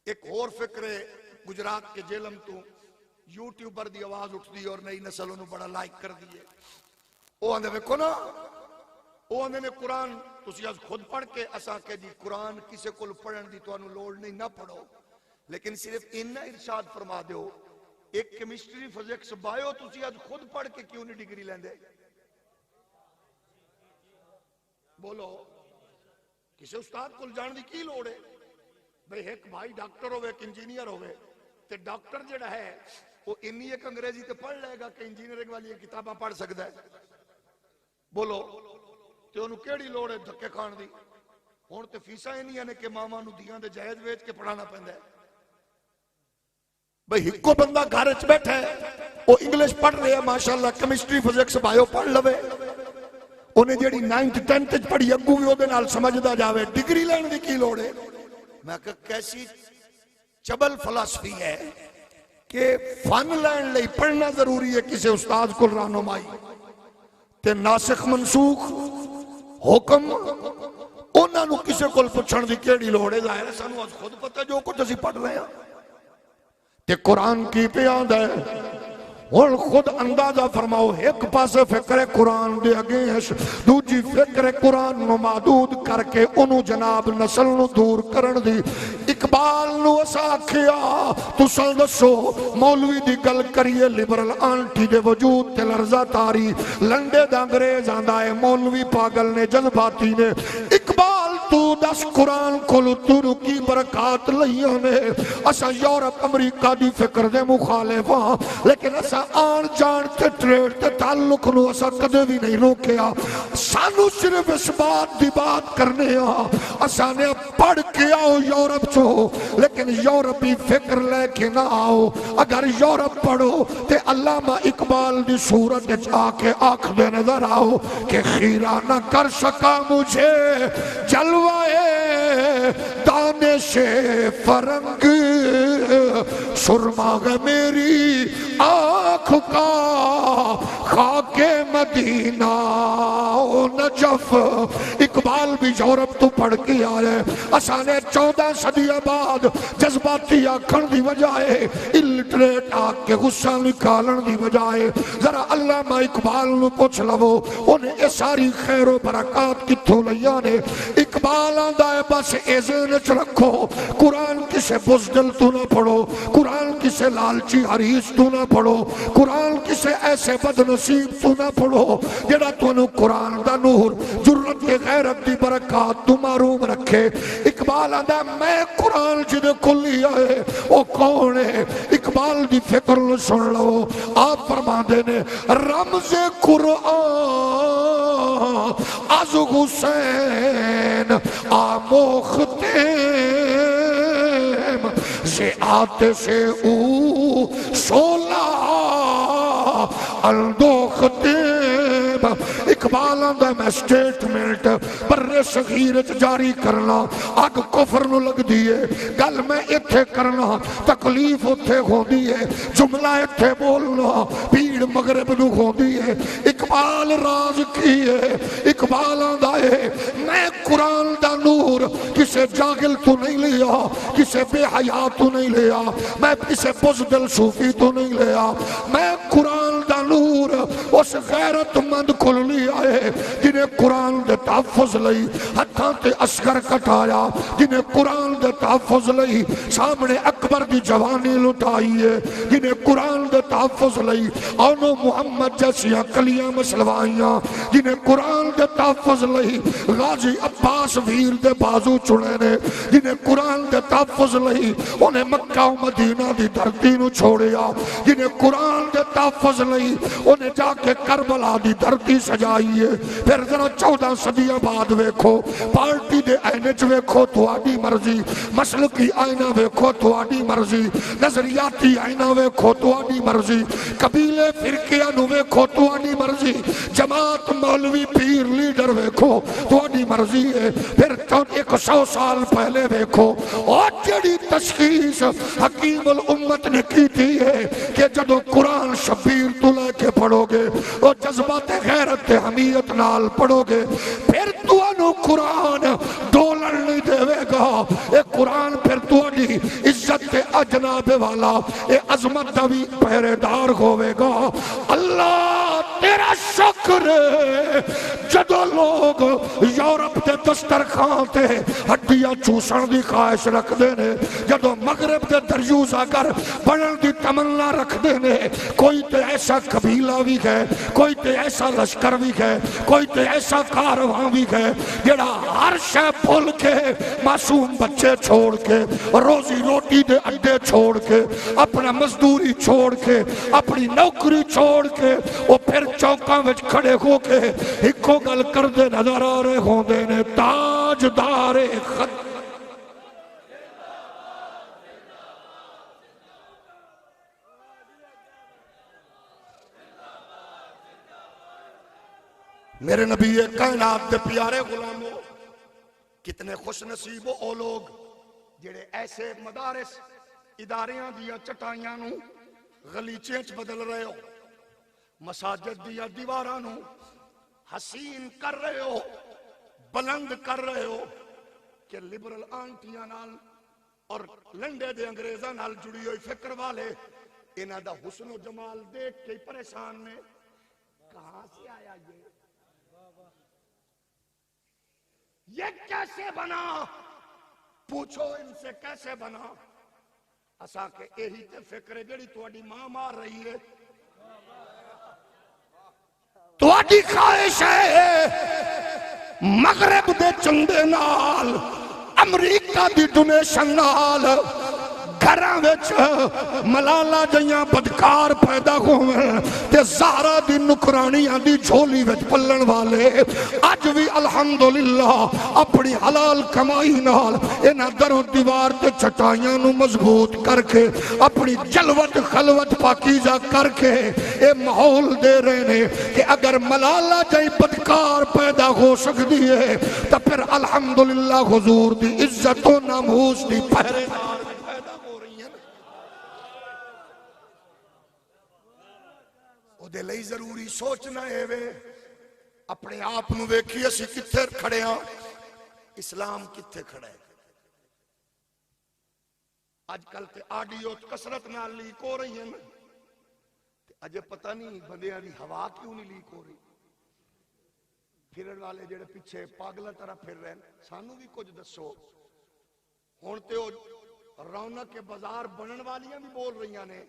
एक और फिक्र है, गुजरात के जेलम तू यूट्यूबर की आवाज उठती और नई नस्ल उन्होंने बड़ा लाइक कर दिए। वो आंदे देखो ना, वो आंदे ने कुरान तुसी आज खुद पढ़ के असा के जी कुरान किसी को पढ़न की तुहानू लोड़ नहीं, ना पढ़ो, लेकिन सिर्फ इन्ना इरशाद फरमा दो, एक केमिस्ट्री फिजिक्स बायो तुसी आज खुद पढ़ के क्यों नहीं डिग्री लेंदे? बोलो, किसी उस्ताद को जाने की की लोड़ है? भाई एक भाई डॉक्टर हो, एक इंजीनियर हो, ते डॉक्टर जिहड़ा है वो इन्नी एक अंग्रेजी तो पढ़ लेगा कि इंजीनियरिंग वाली किताबा पढ़ सकता है? बोलो, तो उन्होंने केड़ी लोड़ है धक्के खाण दी? हुण ते फीसां इन्नियां ने कि मावां नूं धीआं दे जायज वेच के पढ़ाना पैंदा है। भाई इको बंदा घर च बैठा है, वो इंग्लिश पढ़ रहा है माशाअल्लाह, केमिस्ट्री फिजिक्स बायो पढ़ लवे, उन्हें जेड़ी 9th 10th पढ़ी अगू भी ओदे नाल समझदा जावे, डिग्री लैण दी की लोड़ है? मैं कहा कैसी चबल फिलासफी है कि फन लैण लई पढ़ना जरूरी है किसी उस्ताद को रहनुमाई ते नासिख मनसूख हुक्म उन्होंने किसी को पुछण दी केड़ी लोड़ है? जाहिर है सानू अज खुद पता जो कुछ असीं पढ़ रहे हैं ते कुरान की पे आंदा है। हुण खुद अंदाजा फरमाओ, एक पासे फिक्र कुरान दे अगेंस्ट, दूजी फिक्र कुरान नूं महदूद करके उन्होंने जनाब नस्ल नूं दूर करन दी। इकबाल नूं असां आखिया तुसां दसो मौलवी दी गल करिए, लिबरल आंटी दे वजूद ते लर्जा तारी, लंडे दा अंग्रेज आंदा है मौलवी पागल ने जज्बाती ने। इकबाल तू दस कुरान कोल तू की बरकत लईयां ने? असां यूरोप अमरीका दी फिक्र दे मुखालिफ हां, लेकिन असां आन जान ते ट्रेड ते ताल्लुक नूं असां कदे भी नहीं रोकिया। सानू सिर्फ इस बात दी बात करने आ, असां ने पढ़ के आओ यूरोप चो, लेकिन यूरोपी फिक्र लेके ना आओ। अगर यूरोप पढ़ो ते अल्लामा इकबाल दी सूरत च आके आखदे नजर आओ कि खीरा ना कर सका मुझे जलवाए दानिशे फरंग, सुरमा है मेरी आँख का खाके मदीना ओ नजफ। इकबाल भी यूरोप तो पढ़ के आया। असाने 14 सदियां बाद जज्बाती आखण की बजाय इलिटरेट आके गुस्सा निकालन की बजाय जरा अल्लामा इकबाल नूं पुछ लवो उन्हें ये सारी खैरो बरकत कित्थों लईयां ने। इकबाल आंदा है बस एज़न च रखो, कुरान किसे बुज़दिल तू ना पढ़ो, कुरान किसे लालची हरीस तू ना पढ़ो, कुरान किसे ऐसे बदनसीब तू ना पढ़ो जेड़ा तुहानू कुरान दा नूर जुर्रत ते गैरत दी बरकत तू महरूम रखे। इकबाल आंदा मैं कुरान जिदे कोल लिया है ओ कौन है? इकबाल दी फिक्र सुन लो। आप फरमांदे ने रमज़े कुरान अज़ हुसैन आमोखते से आते से ऊ सोला अलदोखते। इकबाल आंदा मैं स्टेटमेंट बर्रे सगीर च जारी करना, अग कुफर नूं लगदी है, गल मैं इत्थे करना तकलीफ उत्थे होंदी है, जुमला इत्थे बोलना भीड़ मगरब नूं होंदी है। इकबाल राज की है? इकबाल आंदा है मैं कुरान दा नूर किसे जागिल तो नहीं लिया, किसे बेहया तो नहीं लिया, मैं किसे बुज़दिल सूफी तो नहीं लिया, मैं कुरान दा नूर उस गैरतमंद को लिया है जिन्हें कुरान दे तहफ़्फ़ुज़ लई हत्थां ते असगर कटाया, जिन्हें कुरान दे तहफ़्फ़ुज़ लई सामने अकबर दी जवानी लुटाई है, जिन्हें कुरान दे तहफ़्फ़ुज़ लई औनो मुहम्मद जैसियां कलियां मसलवाइयां, जिन्हें कुरान दे तहफ़्फ़ुज़ लई गाजी अब्बास वीर दे बाजू चुने ने, जिन्हें कुरान दे तहफ़्फ़ुज़ लई उन्हें मक्का और मदीना दी धरती नूं छोड़िया, जिन्हें कुरान दे तहफ़्फ़ुज़ लई उन्हें जाके करबला दी धरती सजाई है। फिर जरा 14 सदियां बाद वेखो, पार्टी दे आईने च वेखो तुहाडी मर्जी, मसलकी आईना वेखो तुहाडी मर्जी, नजरियाती आईना वेखो तुहाडी मर्जी। मर्जी, कबीले फिरकियां नु वेखो तुहाडी मर्जी, जमात मौलवी पीर लीडर वेखो तुहाडी मर्जी है। फिर 100 साल पहले वेखो और जेड़ी तशखीस हकीमुल उम्मत ने की थी है कि जदों कुरान शबीर तो लेके पढ़ोगे और जज्बात गैरत हमीयत नाल पढ़ोगे, फिर तुहानू कुरान डोलन नहीं देवेगा। ये कुरान फिर तुहाडी इज्जत के अजनाबे वाला ये अजमत दा भी पहरेदार होवेगा। अल्लाह तेरा शुक्र है जदों लोग यूरोप के दस्तरखान ते हड्डियां चूसण की ख्वाहिश रखते ने, जदों मगरब के दरयूजा कर बनने की तमन्ना रखते ने, कोई तो ऐसा कबीला भी है, कोई तो ऐसा लश्कर भी है, कोई तो ऐसा कारवां भी है जेड़ा हर शय भुल के मासूम बच्चे छोड़ के रोजी रोटी दे अड्डे छोड़ के अपना मजदूरी छोड़ के अपनी नौकरी छोड़ के वो फिर चौकां विच खड़े होके इको गल करते नजर आ रहे होंदे ने, ताजदारे खत। मेरे नबी कायनात के प्यारे गुलामों, कितने खुश नसीब हो ओ लोग जेड़े ऐसे मदारिस इदारियां दियां चटाइयां नू गलीचे च बदल रहे हो, मसाजिद दियां दीवारां नू हसीन कर रहे हो, बुलंद कर रहे हो कि लिबरल आंटियां नाल और लंडे दे अंग्रेजां नाल जुड़ी हुई फिक्र वाले इन्हां दा हुस्न व जमाल देख के परेशान ने। कहां से आया ये कैसे बना? पूछो इनसे कैसे बना। असा के यही ते फिक्र जेड़ी तुहाडी मां मार रही है, तुहाडी ख्वाहिश है मगरब दे चंदे नाल अमरीका दी डोनेशन नाल घरां विच मलाला जियां बदकार पैदा होवन ते ज़हरा दी नुकरानियां दी झोली विच पल्लण वाले अज भी अल्हम्दुलिल्लाह अपनी हलाल कमाई नाल इन्हां दरों दीवार ते चटाइयां नू मजबूत करके अपनी जलवत खलवत पाकीज़ा करके ये माहौल दे रहे ने कि अगर मलाला जई बदकार पैदा हो सकती है तो फिर अल्हम्दुलिल्लाह हुजूर दी इज्जत व नामूस दी पहरेदार दे लई जरूरी सोचना है वे अपने आप नू वेखी असी किथे खड़े हाँ, इस्लाम किथे खड़ा है। अजकल ते ऑडियो कसरत नाल लीक हो रही है, अजे पता नहीं बंदियां दी हवा क्यों नहीं लीक हो रही। फिरन वाले जेड़े पिछे पागला तरह फिर रहे सानू भी कुछ दसो। हुण ते रौनक के बाजार बनन वालियां भी बोल रही ने,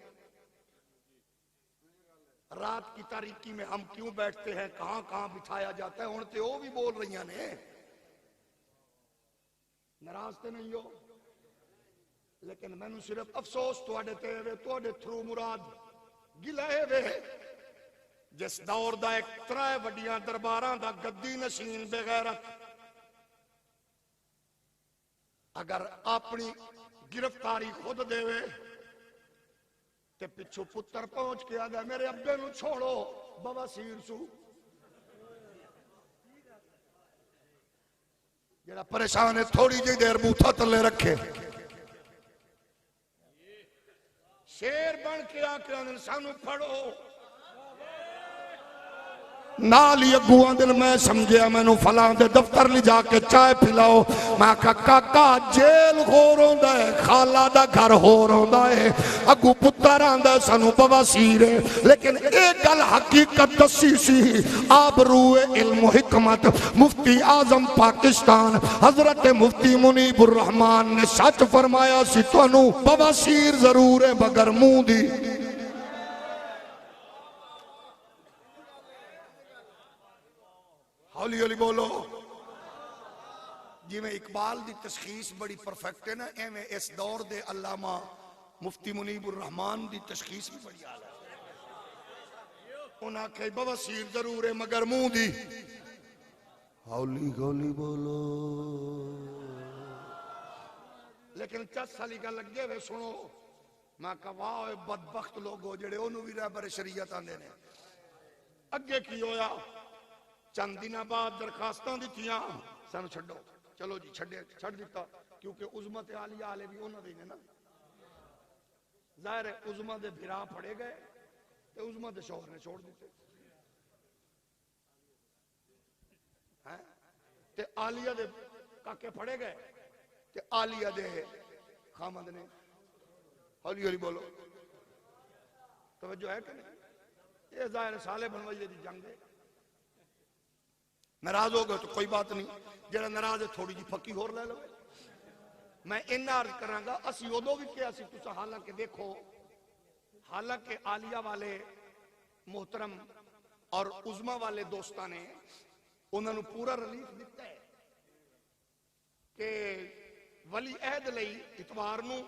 रात की तारीकी में हम क्यों बैठते हैं, कहां कहां बिठाया जाता है, हुण ते वो भी बोल रही ने। नाराज तो नहीं हो, लेकिन मैनू सिर्फ अफसोस तुहाडे ते वे, तुहाडे थ्रू मुराद गिला है वे जिस दौर दा एक 3 वड्डियां दरबारां दा गद्दी नशीन बेगैरत अगर अपनी गिरफ्तारी खुद देवे ते पिछू पुत्र पहुंच के आदा मेरे अब्बे नू छोड़ो बवासीर सू, जेड़ा परेशान है थोड़ी जी देर बूथा थले रखे, शेर बन के आके सानू फड़ो। नाल ही अगुआ दिन मैं समझिया मैनू फलां दे दफ्तर ले जाके चाय पिलाओ। मैं आखा काका जेल होर होंदा है, खाला दा घर होर होंदा है, अगू पुत्तर आंदा सानू बवासीर है। लेकिन एक गल हकीकत दसी सी आबरूए इल्म हिकमत मुफ्ती आजम पाकिस्तान हजरत मुफ्ती मुनीबुर रहमान ने सच फरमाया सी, तुहानू बवासीर जरूर है मगर मुंह दी। हौली हौली बोलो। जिमें इकबाल की तशखीस बड़ी परफेक्ट है ना, एवं इस दौर दे अल्लामा मुफ्ती मुनीबुर रहमान की तशखीस भी बड़ी आला है। उन्हें आखे बवासीर जरूर है मगर मुंह दी। हौली हौली बोलो। लेकिन 10 साल गल लगे वे सुनो, मैं कहा वाह बदबख्त लोग हो जेड़े ओनू भी रहबर शरीयत आंदे ने। अगे की होया, चंद दिन बाद दरखास्तां दित्तियां सानू छड्डो, चलो जी छड़ दिता, क्योंकि उज़मा ते आलिया वाले भी उन्हां दे ने ना। जाहिर है उज़मा दे भिरा फड़े गए ते उज़मा दे शौहर ने छोड़ दिते हैं, ते आलिया दे काके फड़े गए ते आलिया दे खामद ने। हौली हौली बोलो, तवज्जो है कि नहीं? ये जाहिर साले बनवाइए दी जंग है। नाराज हो गए तो कोई बात नहीं, जरा नाराज है थोड़ी जी फकी होर ले लो। मैं इन्ना अर्ज करांगा, असी उदों भी क्या सी तुसा, हालांकि देखो, हालांकि आलिया वाले मोहतरम और उज़मा वाले दोस्तां ने उन्होंने पूरा रिलीफ दिता है कि वली अहद लई इतवार नूं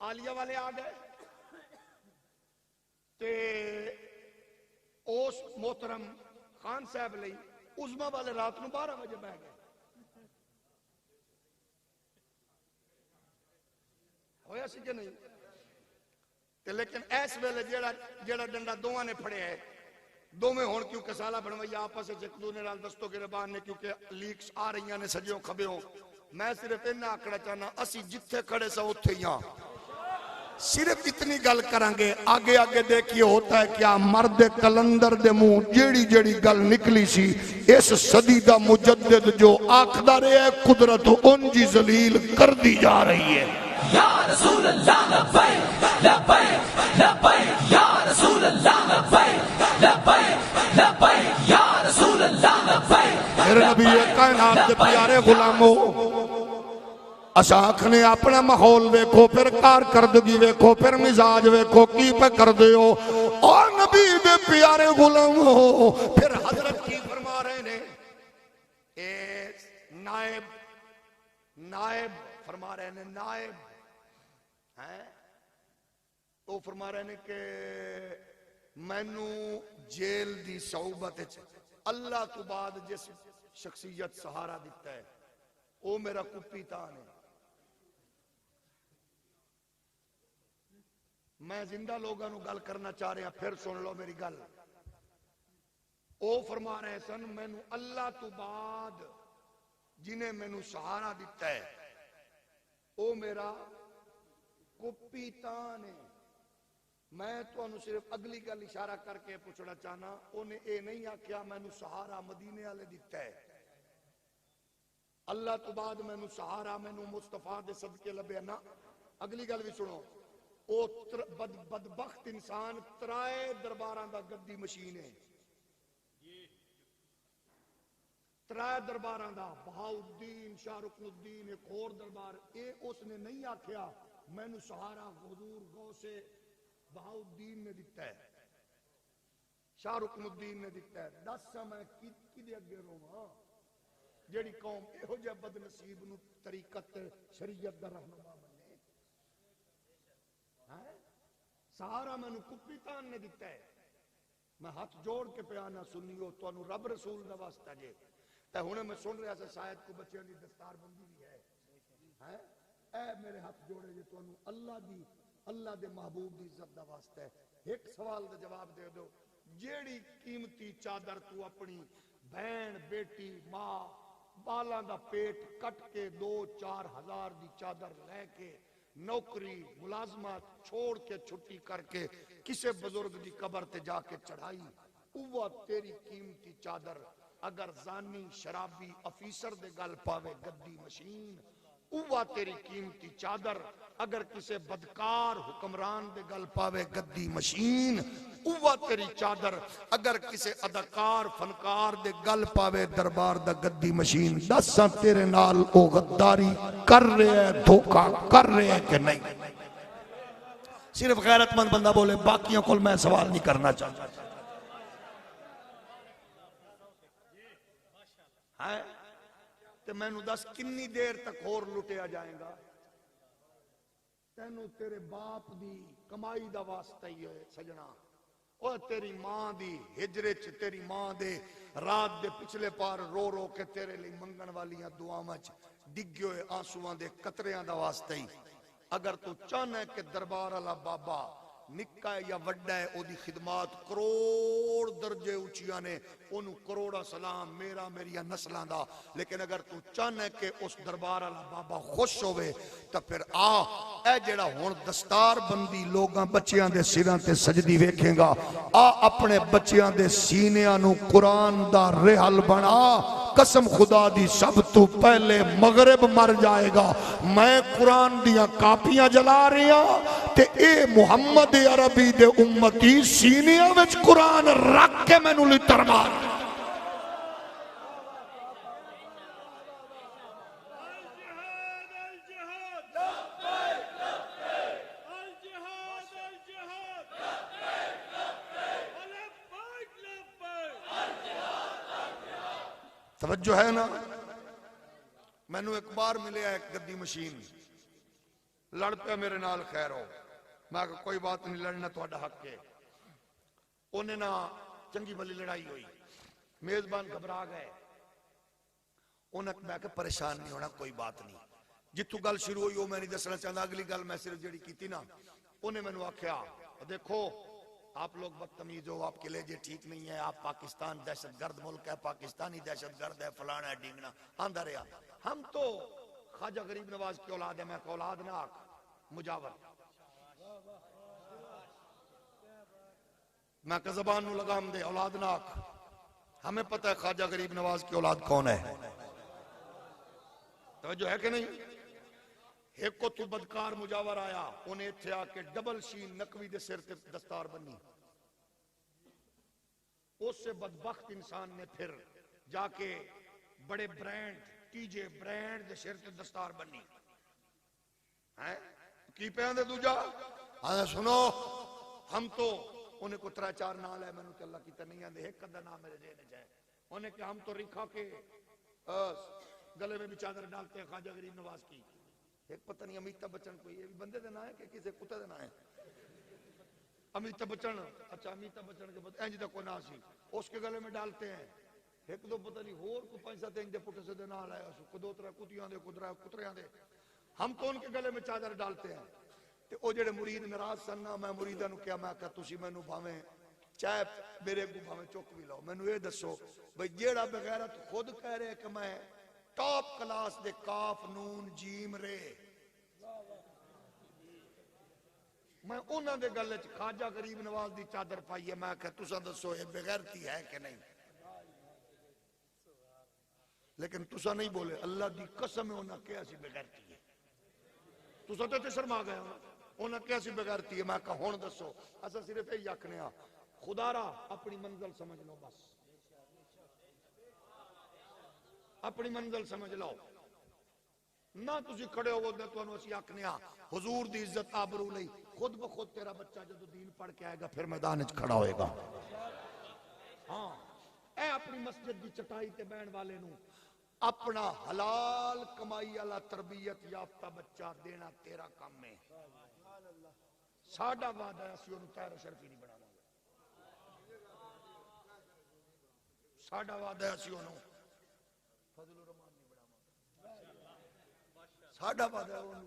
आलिया वाले आ गए ते उस मोहतरम खान साहब लई उज़मा वाले रात नूं 12 बजे बह गए। होया सी कि नहीं? ते लेकिन इस वेले जेड़ा डंडा दोवां ने फड़िया है, दोवें हुण क्योंकि साला बनवैया आपस में एक दूसरे नाल दस्तो गिरबान ने, क्योंकि लीक्स आ रही ने सज्जों खब्बों। मैं सिर्फ इन्ना आखना चाहना, असी जिथे खड़े सा उत्थे ही हां। सिर्फ इतनी गल करांगे, आगे आगे देखिए होता है क्या। मर्द कलंदर दे मुंह जेड़ी जेड़ी गल निकली सी, इस सदी दा मुजद्दिद जो आखदा रहा है, कुदरत उंजी जलील कर दी जा रही है। या रसूल अल्लाह लब्बैक लब्बैक लब्बैक, या रसूल अल्लाह लब्बैक लब्बैक लब्बैक, या रसूल अल्लाह लब्बैक। मेरे नबी कायनात दे प्यारे गुलामो, असा आखने अपना माहौल वेखो, फिर कारकर्दगी वेखो, फिर मिजाज वेखो की पे कर दे हो। और नबी दे प्यारे गुलाम हो, फिर हजरत की फरमा रहे ने, ए नायब नायब फरमा रहे ने, नायब हैं तो फरमा रहे ने कि मैनू जेल दी सौबत अल्लाह तो बाद जिस शख्सियत सहारा दिता है वो मेरा कुप्पी तान है। मैं जिंदा लोगों को गल करना चाह रहा, फिर सुन लो मेरी गल। ओ फरमा रहे सन, मैनू अल्लाह तो बाद जिन्हें मैनू सहारा दिता है वो मेरा कुप्पी तान है। मैं तुहानू सिर्फ अगली गल इशारा करके पूछना चाहना, उन्हें ये नहीं आख्या मैनू सहारा मदीने वाले दिता है, अल्लाह तो बाद मैनू सहारा मैनू मुस्तफा दे सदके लभ्या ना। अगली गल भी सुनो, ओ बदबख्त इंसान त्राए दरबारां दा गद्दी मशीन है। त्राए दरबारां दा बहाउद्दीन शाहरुखुद्दीन एक होर दरबार, ये उसने नहीं आख्या मैनू सहारा हुजूर गौसे बहाउद्दीन ने दिता है, शाहरुखुद्दीन ने दिता है। दस मैं किदे अगे रोवां जेड़ी कौम इहो जिहा बदनसीब नूं तरीकत शरीयत दा रहनुमा मन्ने। सहारा मैनू कुप्पी तान ने दिता है। मैं हाथ जोड़ के प्याना सुनियो, तुहानू रब रसूल दा वास्ता जे। हुणे मैं सुन रहा था शायद को बच्चों की दस्तार बंदी भी है, ऐ मेरे हाथ जोड़े जे तुहानू अल्लाह दी अल्लाह दे महबूब दी इज्जत दा वास्ता है। एक सवाल दा जवाब दे दो, जेड़ी कीमती चादर तू अपनी बहन बेटी मां बालां दा पेट कट के 2-4 हजार दी चादर लैके नौकरी मुलाजमत छोड़ के छुट्टी करके किसी बुजुर्ग की कबर ते जाके चढ़ाई, उवा तेरी कीमती चादर अगर जानी शराबी अफीसर दे गल पावे गद्दी मशीन, उवा तेरी कीमती चादर अगर किसी बदकार हुक्मरान दे गल पावे गद्दी मशीन, उवा तेरी चादर अगर किसी अदाकार फनकार दे गल पावे दरबार दा गद्दी मशीन। दसा तेरे नाल ओ गद्दारी कर रहे है, धोखा कर रहे है कि नहीं? सिर्फ गैरतमंद बंदा बोले, बाकियों को मैं सवाल नहीं करना चाहता। तो मैनू दस किन्नी देर तक होर लुटिया जाएगा? तेनू तेरे बाप दी कमाई दा वास्ता ही है सजना। और तेरी मां दी हिजरे च तेरी मां दे रात दे पिछले पार रो रो के तेरे लिए मंगन वालियां दुआवां च डिगे हुए आंसुआं दे कतरियां दा वास्ता ही अगर तू चाहना है कि दरबार वाला बाबा निक्का है या वड्डा है, ओदी खिदमत करोड़ दर्जे उचिया ने, ओनू करोड़ा सलाम मेरा मेरिया नस्लां दा। लेकिन अगर तू चाहना है कि उस दरबार वाला बाबा खुश होवे तो फिर ए जेड़ा हुण दस्तार बंदी लोगां बच्चियां दे सिरां ते सजदी वेखेगा, अपने बच्चियां दे सीनियां नू कुरान दा रेहल बना। कसम खुदा दी सब तू पहले मगरब मर जाएगा। मैं कुरान दियां कापियां जला रहा ते ए मुहम्मद अरबी दे उम्मती सीनिया विच कुरान रख के मैनू लितर मार। तवज्जो है ना। मैनू एक बार मिले एक गद्दी मशीन, लड़ पे मेरे नाल, खैर हो, मैं कहा कोई बात नहीं, लड़ना तुहाडा हक है। उन्हें ना चंगी भली लड़ाई हुई, मेजबान घबरा गए। उन्हें मैं कहा परेशान नहीं होना, कोई बात नहीं। जिथों गल शुरू हुई वो मैं नहीं दसना चाहता, अगली गल मैं सिर्फ जी की ना, उन्हें मैनू आख्या देखो आप लोग बदतमीज हो, आपके लहजे ठीक नहीं है, आप पाकिस्तान दहशतगर्द मुल्क है, पाकिस्तानी दहशतगर्द है, फलाना है ढींगना आंदा रहा। हम तो ख्वाजा गरीब नवाज की औलाद है। मैं औलाद ना आख, मुजावर, मैं का जबान नू लगाम दे, औलाद ना आख। हमें पता है ख्वाजा गरीब नवाज की औलाद कौन है। तो जो है कि नहीं। एक को तू बदकार मुजावर आया, उन्हें इत्थे आके डबल शीन नकवी दे सिर ते दस्तार बनी। उससे बदबख्त इंसान ने फिर जाके बड़े ब्रांड टीजे ब्रांड दे सिर ते दस्तार बनी है की पे आंदे दूजा आंदे सुनो हम तो उन्हें को 3-4 नाल है, मैनू तो अल्लाह की नहीं आंदे, एक अद्धा नाम मेरे जेहन च है। उन्हें कि हम तो रिखा के गले में भी चादर डालते हैं ख्वाजा गरीब नवाज की। एक पता नहीं अमिताभ बच्चन कोई ये भी बंदे का ना है कि किसी कुत्ते का ना है। अमिताभ बच्चन, अच्छा अमिताभ बच्चन के इंज का कोई ना सी, उसके गले में डालते हैं। एक दो पता नहीं होर को 5-7 इंच पुट से नाल आया, को 2-3 कुतियां दे कुतरियां दे। हम तो उनके गले में चादर डालते हैं। ते ओ जेड़े मुरीद नाराज सन ना, मैं मुरीदा नू क्या मैं तुसी मैनू भावें चाहे मेरे को भावें चुक भी लो, मैनू ये दसो भाई जेड़ा बगैरत खुद कह रहे कि मैं टॉप क्लास दे काफ नून जीम रे, मैं उन्हां दे गले च ख्वाजा गरीब नवाज दी चादर पाई है। मैं कहा तुसा दसो ये बेगैरती है कि नहीं। लेकिन तुसा नहीं बोले, अल्लाह दी कसम है उन्हें क्या सी बेगैरती है। तुसा तो शर्मा गए हो, उन्हें क्या सी बेगैरती है। मैं कहा हुण दसो, असा सिर्फ यही आखने आ खुदारा अपनी मंजिल समझ लो, बस अपनी मंजिल समझ लो ना। तुसी खड़े हो तुहानू असीं आखने आ हुजूर दी इज्जत आबरू लई खुद ब खुद तेरा बच्चा जदों दीन पढ़ के आएगा फिर मैदान च खड़ा होएगा। हाँ ए अपनी मस्जिद दी चटाई ते बहन वाले नू अपना हलाल कमाई वाला तरबियत याफ्ता बच्चा देना तेरा काम है। साडा वादा है असीं ओनू तैर शर्फी नहीं बनावांगे। साडा वादा है असीं ओनू फजलुर रहमान नहीं बनावांगे। साडा वादा है ओनू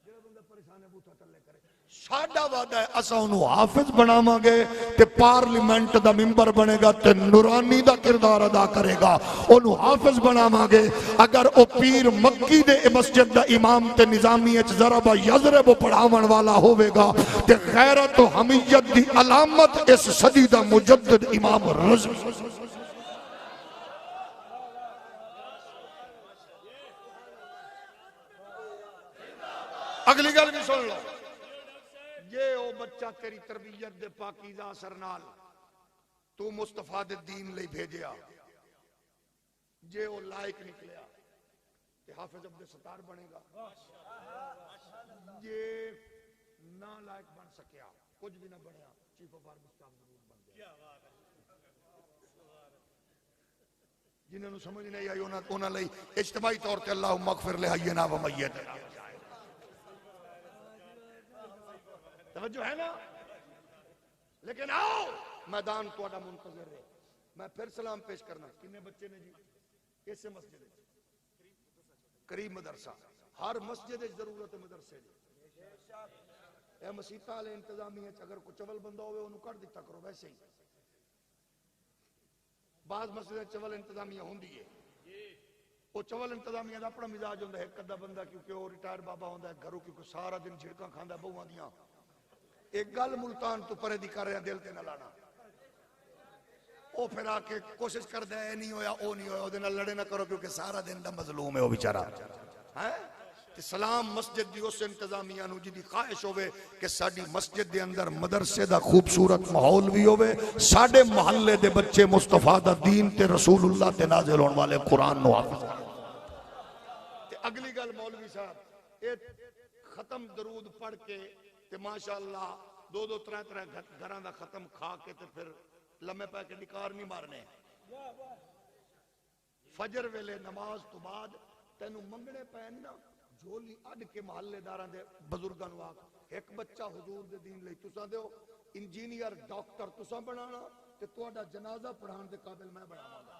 जेड़ा बंदा परेशान है बूथा थल्ले करे। साडा वादा है असां ओनू हाफिज बनावांगे ते पार्लियामेंट दा मेंबर बनेगा ते नूरानी दा किरदार अदा करेगा। ओनू हाफिज बनावांगे। अगर ओ पीर मक्की दे मस्जिद दा इमाम ते निजामी च ज़रबा यज़रब पढ़ावन वाला होवेगा ते गैरत व हमियत दी अलामत इस सदी दा मुजद्दिद इमाम रज़वी। अगली गल भी सुन लो, जे ओ बच्चा तेरी तरबियत दे पाकीज़ा असर नाल तू मुस्तफा दे दीन लई भेजिया, जे ओ लायक निकलिया ते हाफिज अब्दे सत्तार बनेगा। जे ना लायक बन सकिया, कुछ भी ना बनया, चीफ ऑफ आर्मी स्टाफ जरूर बन गया। जिन्होंने समझ नहीं आई उन्होंने लई इज्तिमाई तौर ते अल्लाह मगफिर ले हय्यना व मय्यतना। तवज्जो है ना। लेकिन आओ मैदान तुहाडा मुंतज़िर है। मैं फिर सलाम पेश करना। कितने बच्चे ने जी इस मस्जिद करीब मदरसा हर मस्जिद की जरूरत है मदरसे की। यह मसीता वाले इंतजामिया अगर कोई चवल बंदा हो कट दिता करो। वैसे ही बाद मस्जिद चवल इंतजामिया होंगी है, वो चवल इंतजामिया का अपना मिजाज होंगे। एक अद्धा बंदा क्योंकि वो रिटायर्ड बाबा होंगे घरों, क्योंकि सारा दिन झिड़का खांदा बहुआ दियां। एक गल मुल्तान तो परे दी कर रहा, दिल ते ना लाना। वो फिर आके कोशिश करता है नहीं होया वो नहीं होया, वो लड़े ना करो क्योंकि सारा दिन का मजलूम है वो बेचारा है। सलाम मस्जिद की उस इंतजामिया जिहदी ख्वाहिश होवे कि साडी मस्जिद के अंदर मदरसे का खूबसूरत माहौल भी होवे, साडे मोहल्ले के बच्चे मुस्तफा दा दीन ते रसूलुल्लाह ते नाज़िल होने वाले कुरान नु हाफिज। अगली गल मौलवी साहब, ये खत्म दरूद पढ़ के ते माशाअल्लाह दो दो त्रै त्रै घरां दा खत्म खा के ते फिर लम्हे पै के निकार नहीं मारने। फजर वेले नमाज तो बाद तेनू मंगने पैन ना, झोली अड के महल्लेदारां दे बुजुर्गां नू आख, एक बच्चा हुजूर दे दीन लई तुसां दिओ, इंजीनियर डॉक्टर तुसां बनाना ते तुहाडा जनाजा पढ़ाउण दे काबिल मैं बनावांगा।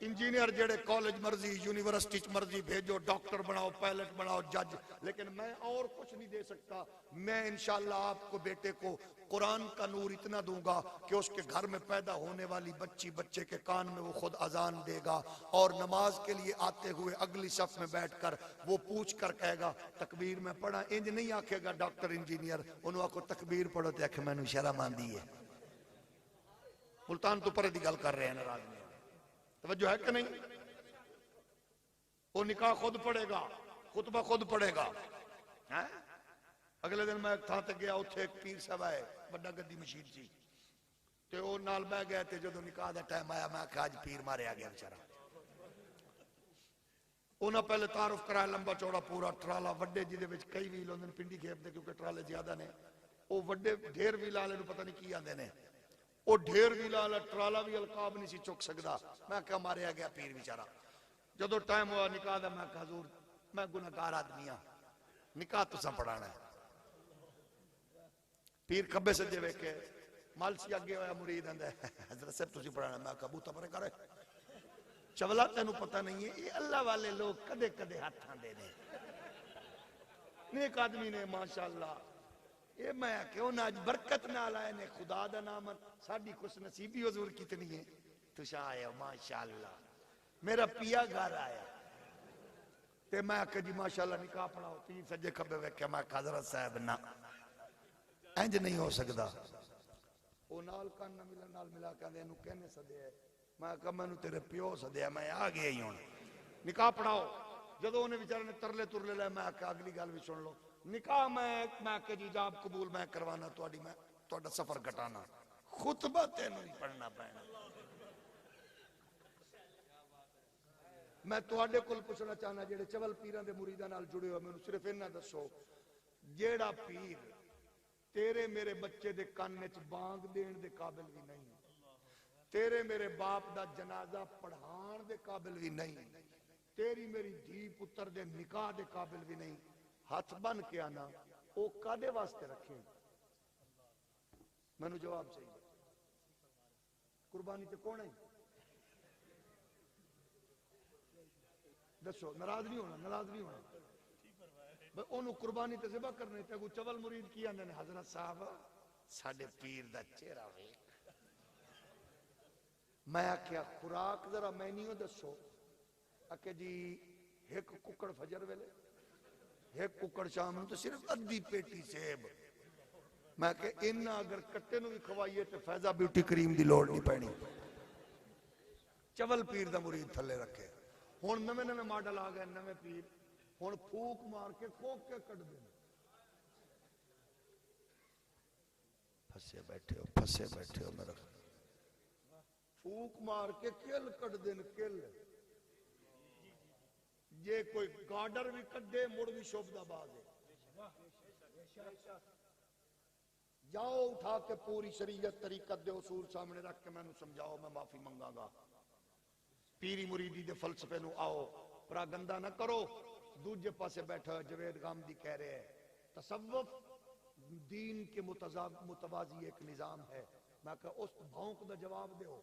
इंजीनियर जेड़े कॉलेज मर्जी यूनिवर्सिटी मर्जी भेजो, डॉक्टर बनाओ, पायलट बनाओ, जज, लेकिन मैं और कुछ नहीं दे सकता। मैं इंशाल्लाह आपको बेटे को कुरान का नूर इतना दूंगा कि उसके घर में पैदा होने वाली बच्ची बच्चे के कान में वो खुद अजान देगा और नमाज के लिए आते हुए अगली सफ में बैठकर वो पूछ कर कहेगा तकबीर में पढ़ा। इंज नहीं आखेगा डॉक्टर इंजीनियर, उन्होंने आखो तकबीर पढ़ो तो आखे मैनू शर्म आंदी है। मुल्तान तो परे दी गल कर रहे हैं नाराज में, तवज्जो है कि नहीं? वो निकाह खुद पढ़ेगा, खुतबा खुद पढ़ेगा है? अगले दिन मैं एक थां ते गया, उत्थे एक पीर साहब आए, बड़ा गद्दी मशीन सी ते वो नाल बह गए ते जदों निकाह दा टाइम आया मैं आख्या अज पीर मारिया गया बेचारा। उन्हें पहले तारुफ कराया, लंबा चौड़ा पूरा ट्राला वड्डे जिहदे विच कई व्हील होंदे ने पिंडी खेप दे क्योंकि ट्राले ज्यादा ने, वो वड्डे ढेर व्हील वाले नूं पता नहीं की आंदे ने, वो ढेर व्हील वाला ट्राला भी अलकाब नहीं सी चुक सकदा। मैं क्या मारिया गया पीर बेचारा। जदों टाइम हुआ निकाह दा मैं कहा हजूर मैं गुनाहगार आदमी हाँ, निकाह तुसां पढ़ाना है। पीर खब्बे सज्जे वेखे, मालसी अगे होया, मुरीद आंदा हजरत साहब तुसीं पढ़ाना। मैं कहा बूता परे करे चवला, तेनू पता नहीं है ये अल्लाह वाले लोग कदे कदे हाथ आंदे ने, नेक आदमी ने माशाअल्लाह। ये मैं क्यों ना अज बरकत नाल आए ने, खुदा दा नाम साडी खुश नसीबी हुजूर कितनी है। तुसा आए माशाअल्लाह, मेरा पिया घर आया ते मैं आख्या जी माशाअल्लाह निकाह पढ़ाओ। पीर सज्जे खब्बे वेख्या, मैं हजरत साहब ना इंज नहीं हो सकता। वो नाल कान मिलन नाल मिला के आंदे इनू कहने सदया, मैं कहा मैनू तेरे प्यो सदया, मैं आ गया ही हुण निकाह पढ़ाओ। जदों उन्हें बेचारे ने तरले तुरले लाए, मैं आख्या अगली गल भी सुन लो, निकाह मैं के जी जाब कबूल मैं करवाना, तुहाडी मैं तुहाडा सफर घटाना, खुतबा तेनू ही पढ़ना पैना। मैं तुहाडे कोल पुछना चाहना जेड़े चवल पीरां दे मुरीदां नाल जुड़े हो, मैनू सिर्फ इन्ना दसो जेड़ा पीर तेरे मेरे बच्चे दे कान च बांग देण दे काबिल भी नहीं, तेरे मेरे बाप दा जनाजा पढ़ाण दे काबिल भी नहीं, तेरी मेरी धी पुत्र दे निकाह दे काबिल भी नहीं, हाथ बन के आना वो कादे वास्ते रखे? मैनू जवाब चाहिए। कुर्बानी ते कौन है? दसो, नाराज नहीं होना, नाराज नहीं होना। ओनू कुर्बानी ते ज़िबा करने ते अगू चवल मुरीद की आंदे ने हजरत साहब साडे पीर दा चेहरा वेख। मैं आख्या खुराक जरा मैनू दसो। आखे जी एक कुकड़ फजर वेले, एक कुकड़ शाम तो सिर्फ अद्धी पेटी सेब। मैं के इन्ना अगर कट्टे नू भी खवाइए तो फैजा ब्यूटी क्रीम की लोड़ नहीं पैनी। चवल पीर दा मुरीद थले रखे। हुण नवे नवे मॉडल आ गए, नवे पीर हुण फूक मार के खोक के कट दे। फसे बैठे हो, फसे बैठे हो मेरा। फूक मार के किल कट देन, किल। जे कोई गार्डर भी कटे मुड़ भी शोभदा बाज है। जाओ उठा के पूरी शरीयत तरीकत दे उसूल सामने रख के मैनू समझाओ, मैं माफी मंगागा। पीरी मुरीदी दे फलसफे नू आओ, परागंदा ना करो। दूजे पासे बैठा जवेद गामदी कह रहे हैं तसव्वुफ दीन के मुतवाजी एक निजाम है। मैं कहा उस भौंक दा जवाब दो।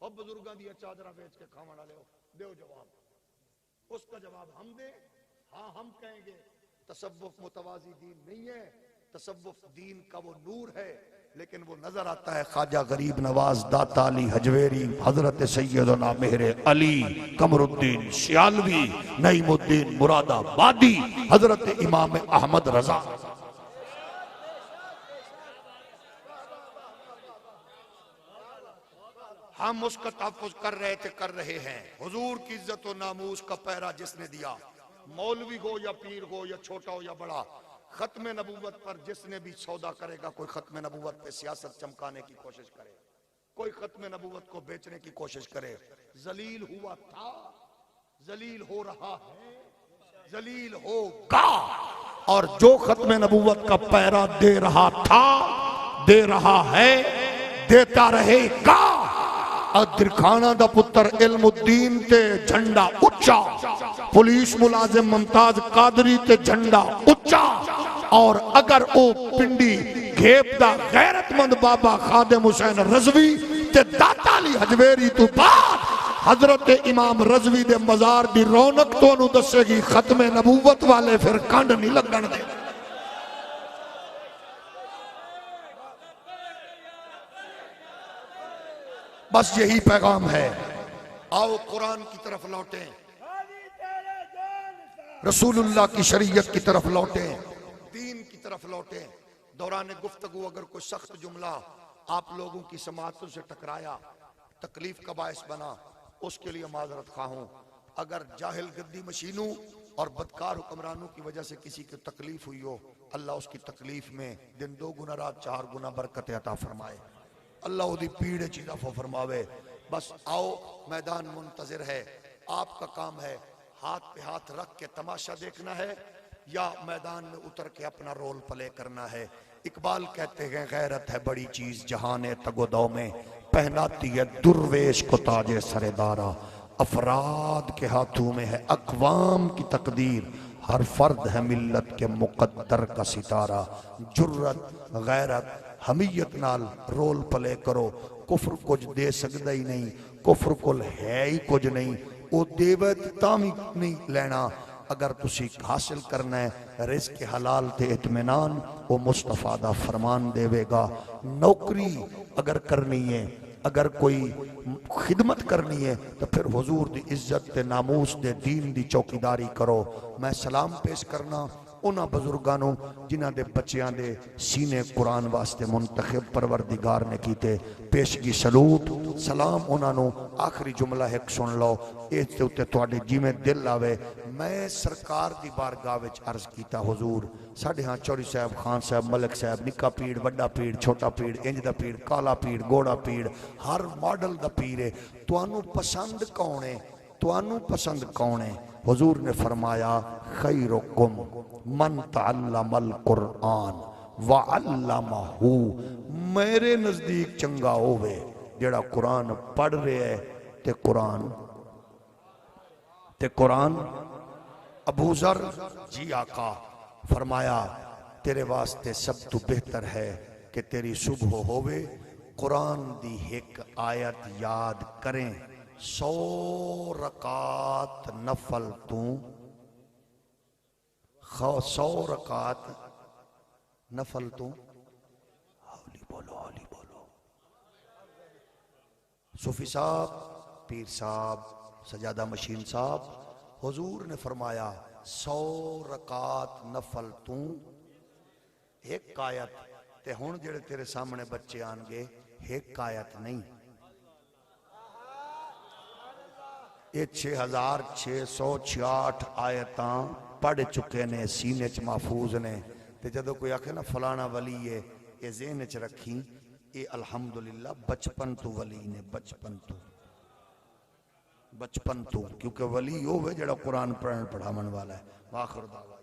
और बुजुर्गों दी चादर बेच के खाने वाले हो, दो जवाब। उसका जवाब हम दे, हाँ हम कहेंगे तसव्वुफ मुतवाजी दीन नहीं है, तसव्वुफ दीन का वो नूर है, लेकिन वो नजर आता है ख्वाजा गरीब नवाज दाता अली हजवेरी, हजरत सैयदना मेहरे अली, कमरुद्दीन सियालवी, नईमुद्दीन मुरादाबादी, हजरत इमाम अहमद रजा। हम उसका तहफ़्फ़ुज़ कर रहे थे, कर रहे हैं। हुजूर की इज्जत और नामूस का पहरा जिसने दिया, मौलवी हो या पीर हो या छोटा हो या बड़ा, खत्म नबूवत पर जिसने भी सौदा करेगा, कोई खत्म नबूवत पे सियासत चमकाने की कोशिश करे, कोई खत्म नबूवत को बेचने की कोशिश करे, जलील हुआ था, जलील हो रहा है, जलील होगा। और जो खत्म नबूवत का पहरा दे रहा था, दे रहा है, देता रहेगा। अदर खाना दा पुत्र इल्मुद्दीन ते झंडा उच्चा, पुलिस मुलाजिम मुमताज कादरी ते झंडा उच्चा। और अगर ओ पिंडी घेप दा गैरतमंद बाबा खादिम हुसैन रजवी ते दाता अली हजवेरी तो बाद हजरत इमाम रजवी दे मजार दी रौनक तोनू दसेगी, खत्म नबूवत वाले फिर कंड नहीं लगन दे। बस यही पैगाम है। आओ कुरान की तरफ लौटें, रसूलुल्लाह की शरीयत की तरफ लौटें, दीन की तरफ लौटें। दौरान गुफ्तगू अगर कोई सख्त जुमला आप लोगों की समातों से टकराया, तकलीफ का बायस बना, उसके लिए माजरत खाऊं। अगर जाहिल गद्दी मशीनों और बदकार हुक्मरानों की वजह से किसी को तकलीफ हुई हो, अल्लाह उसकी तकलीफ में दिन 2 गुना रात 4 गुना बरकत अता फरमाए, अल्लाह उदी पीड़ चीज़ा फरमावे। बस आओ, मैदान मुंतजिर है, आपका काम है हाथ पे हाथ रख के तमाशा देखना है या मैदान में उतर के अपना रोल प्ले करना है। इकबाल कहते हैं गैरत है बड़ी चीज जहाने तगोदौ में, पहनाती है दुर्वेश को ताजे सरेदारा। अफराद के हाथों में है अक़वाम की तकदीर, हर फर्द है मिल्लत के मुकद्दर का सितारा। जुर्रत गैरत हमीयत नाल रोल प्ले करो, कुफर कुछ दे सकता ही नहीं, कुफर कोल है ही कुछ नहीं, वो देवे तां भी नहीं लेना। अगर तुसी हासिल करना है रिज़्क़ हलाल ते इत्मीनान, वो मुस्तफा दा फरमान देवेगा। नौकरी अगर करनी है, अगर कोई खिदमत करनी है, तो फिर हुजूर दी इज्जत ते नामूस दे दीन दी चौकीदारी करो। मैं सलाम पेश करना उन्हां बुजुर्गां नूं जिन्हां दे बच्चियां दे सीने कुरान वास्ते मुंतखब परवरदिगार ने कीते। पेशगी सलूट सलाम उन्हां नूं। आखिरी जुमला एक सुन लो, इस दे उत्ते तुहाडे जिवें दिल आवे। मैं सरकार दी बारगाह विच अर्ज कीता, हुजूर साडे हां चौरी साहब, खान साहब, मलिक साहब, निक्का पीड़, वड्डा पीड़, छोटा पीड़, इंज दा पीड़, काला पीड़, गोड़ा पीड़, हर मॉडल दा पीड़ है। तुहानू पसंद कौन है? तुहानू पसंद कौन है? हुजूर ने फरमाया खैरुकुम मन तअल्लमल कुरान व अल्लमहू। मेरे नजदीक चंगा होवे जेड़ा कुरान पढ़ रहा है ते कुरान। अबू ज़र जी आका फरमाया तेरे वास्ते सब तो बेहतर है कि तेरी सुबह होवे कुरान दी एक आयत याद करें, 100 रकात नफल तू, 100 रकात नफल तू। हौली बोलो, हौली बोलो। सूफी साहब, पीर साहब, सजादा मशीन साहब, हुजूर ने फरमाया 100 रकात नफल तू, एक आयत। ते हुण जेड़े तेरे सामने बच्चे आनगे, एक आयत नहीं, ये 6668 आयतां पढ़ चुके ने, सीने च महफूज ने। ते जदों कोई आखे ना फलाना वली है, ये ज़हन च रखी, ये अल्हम्दुलिल्लाह बचपन तो वली ने, बचपन तो, क्योंकि वली वो है जेड़ा कुरान पढ़न पढ़ावन वाला है। वाखिर दावा।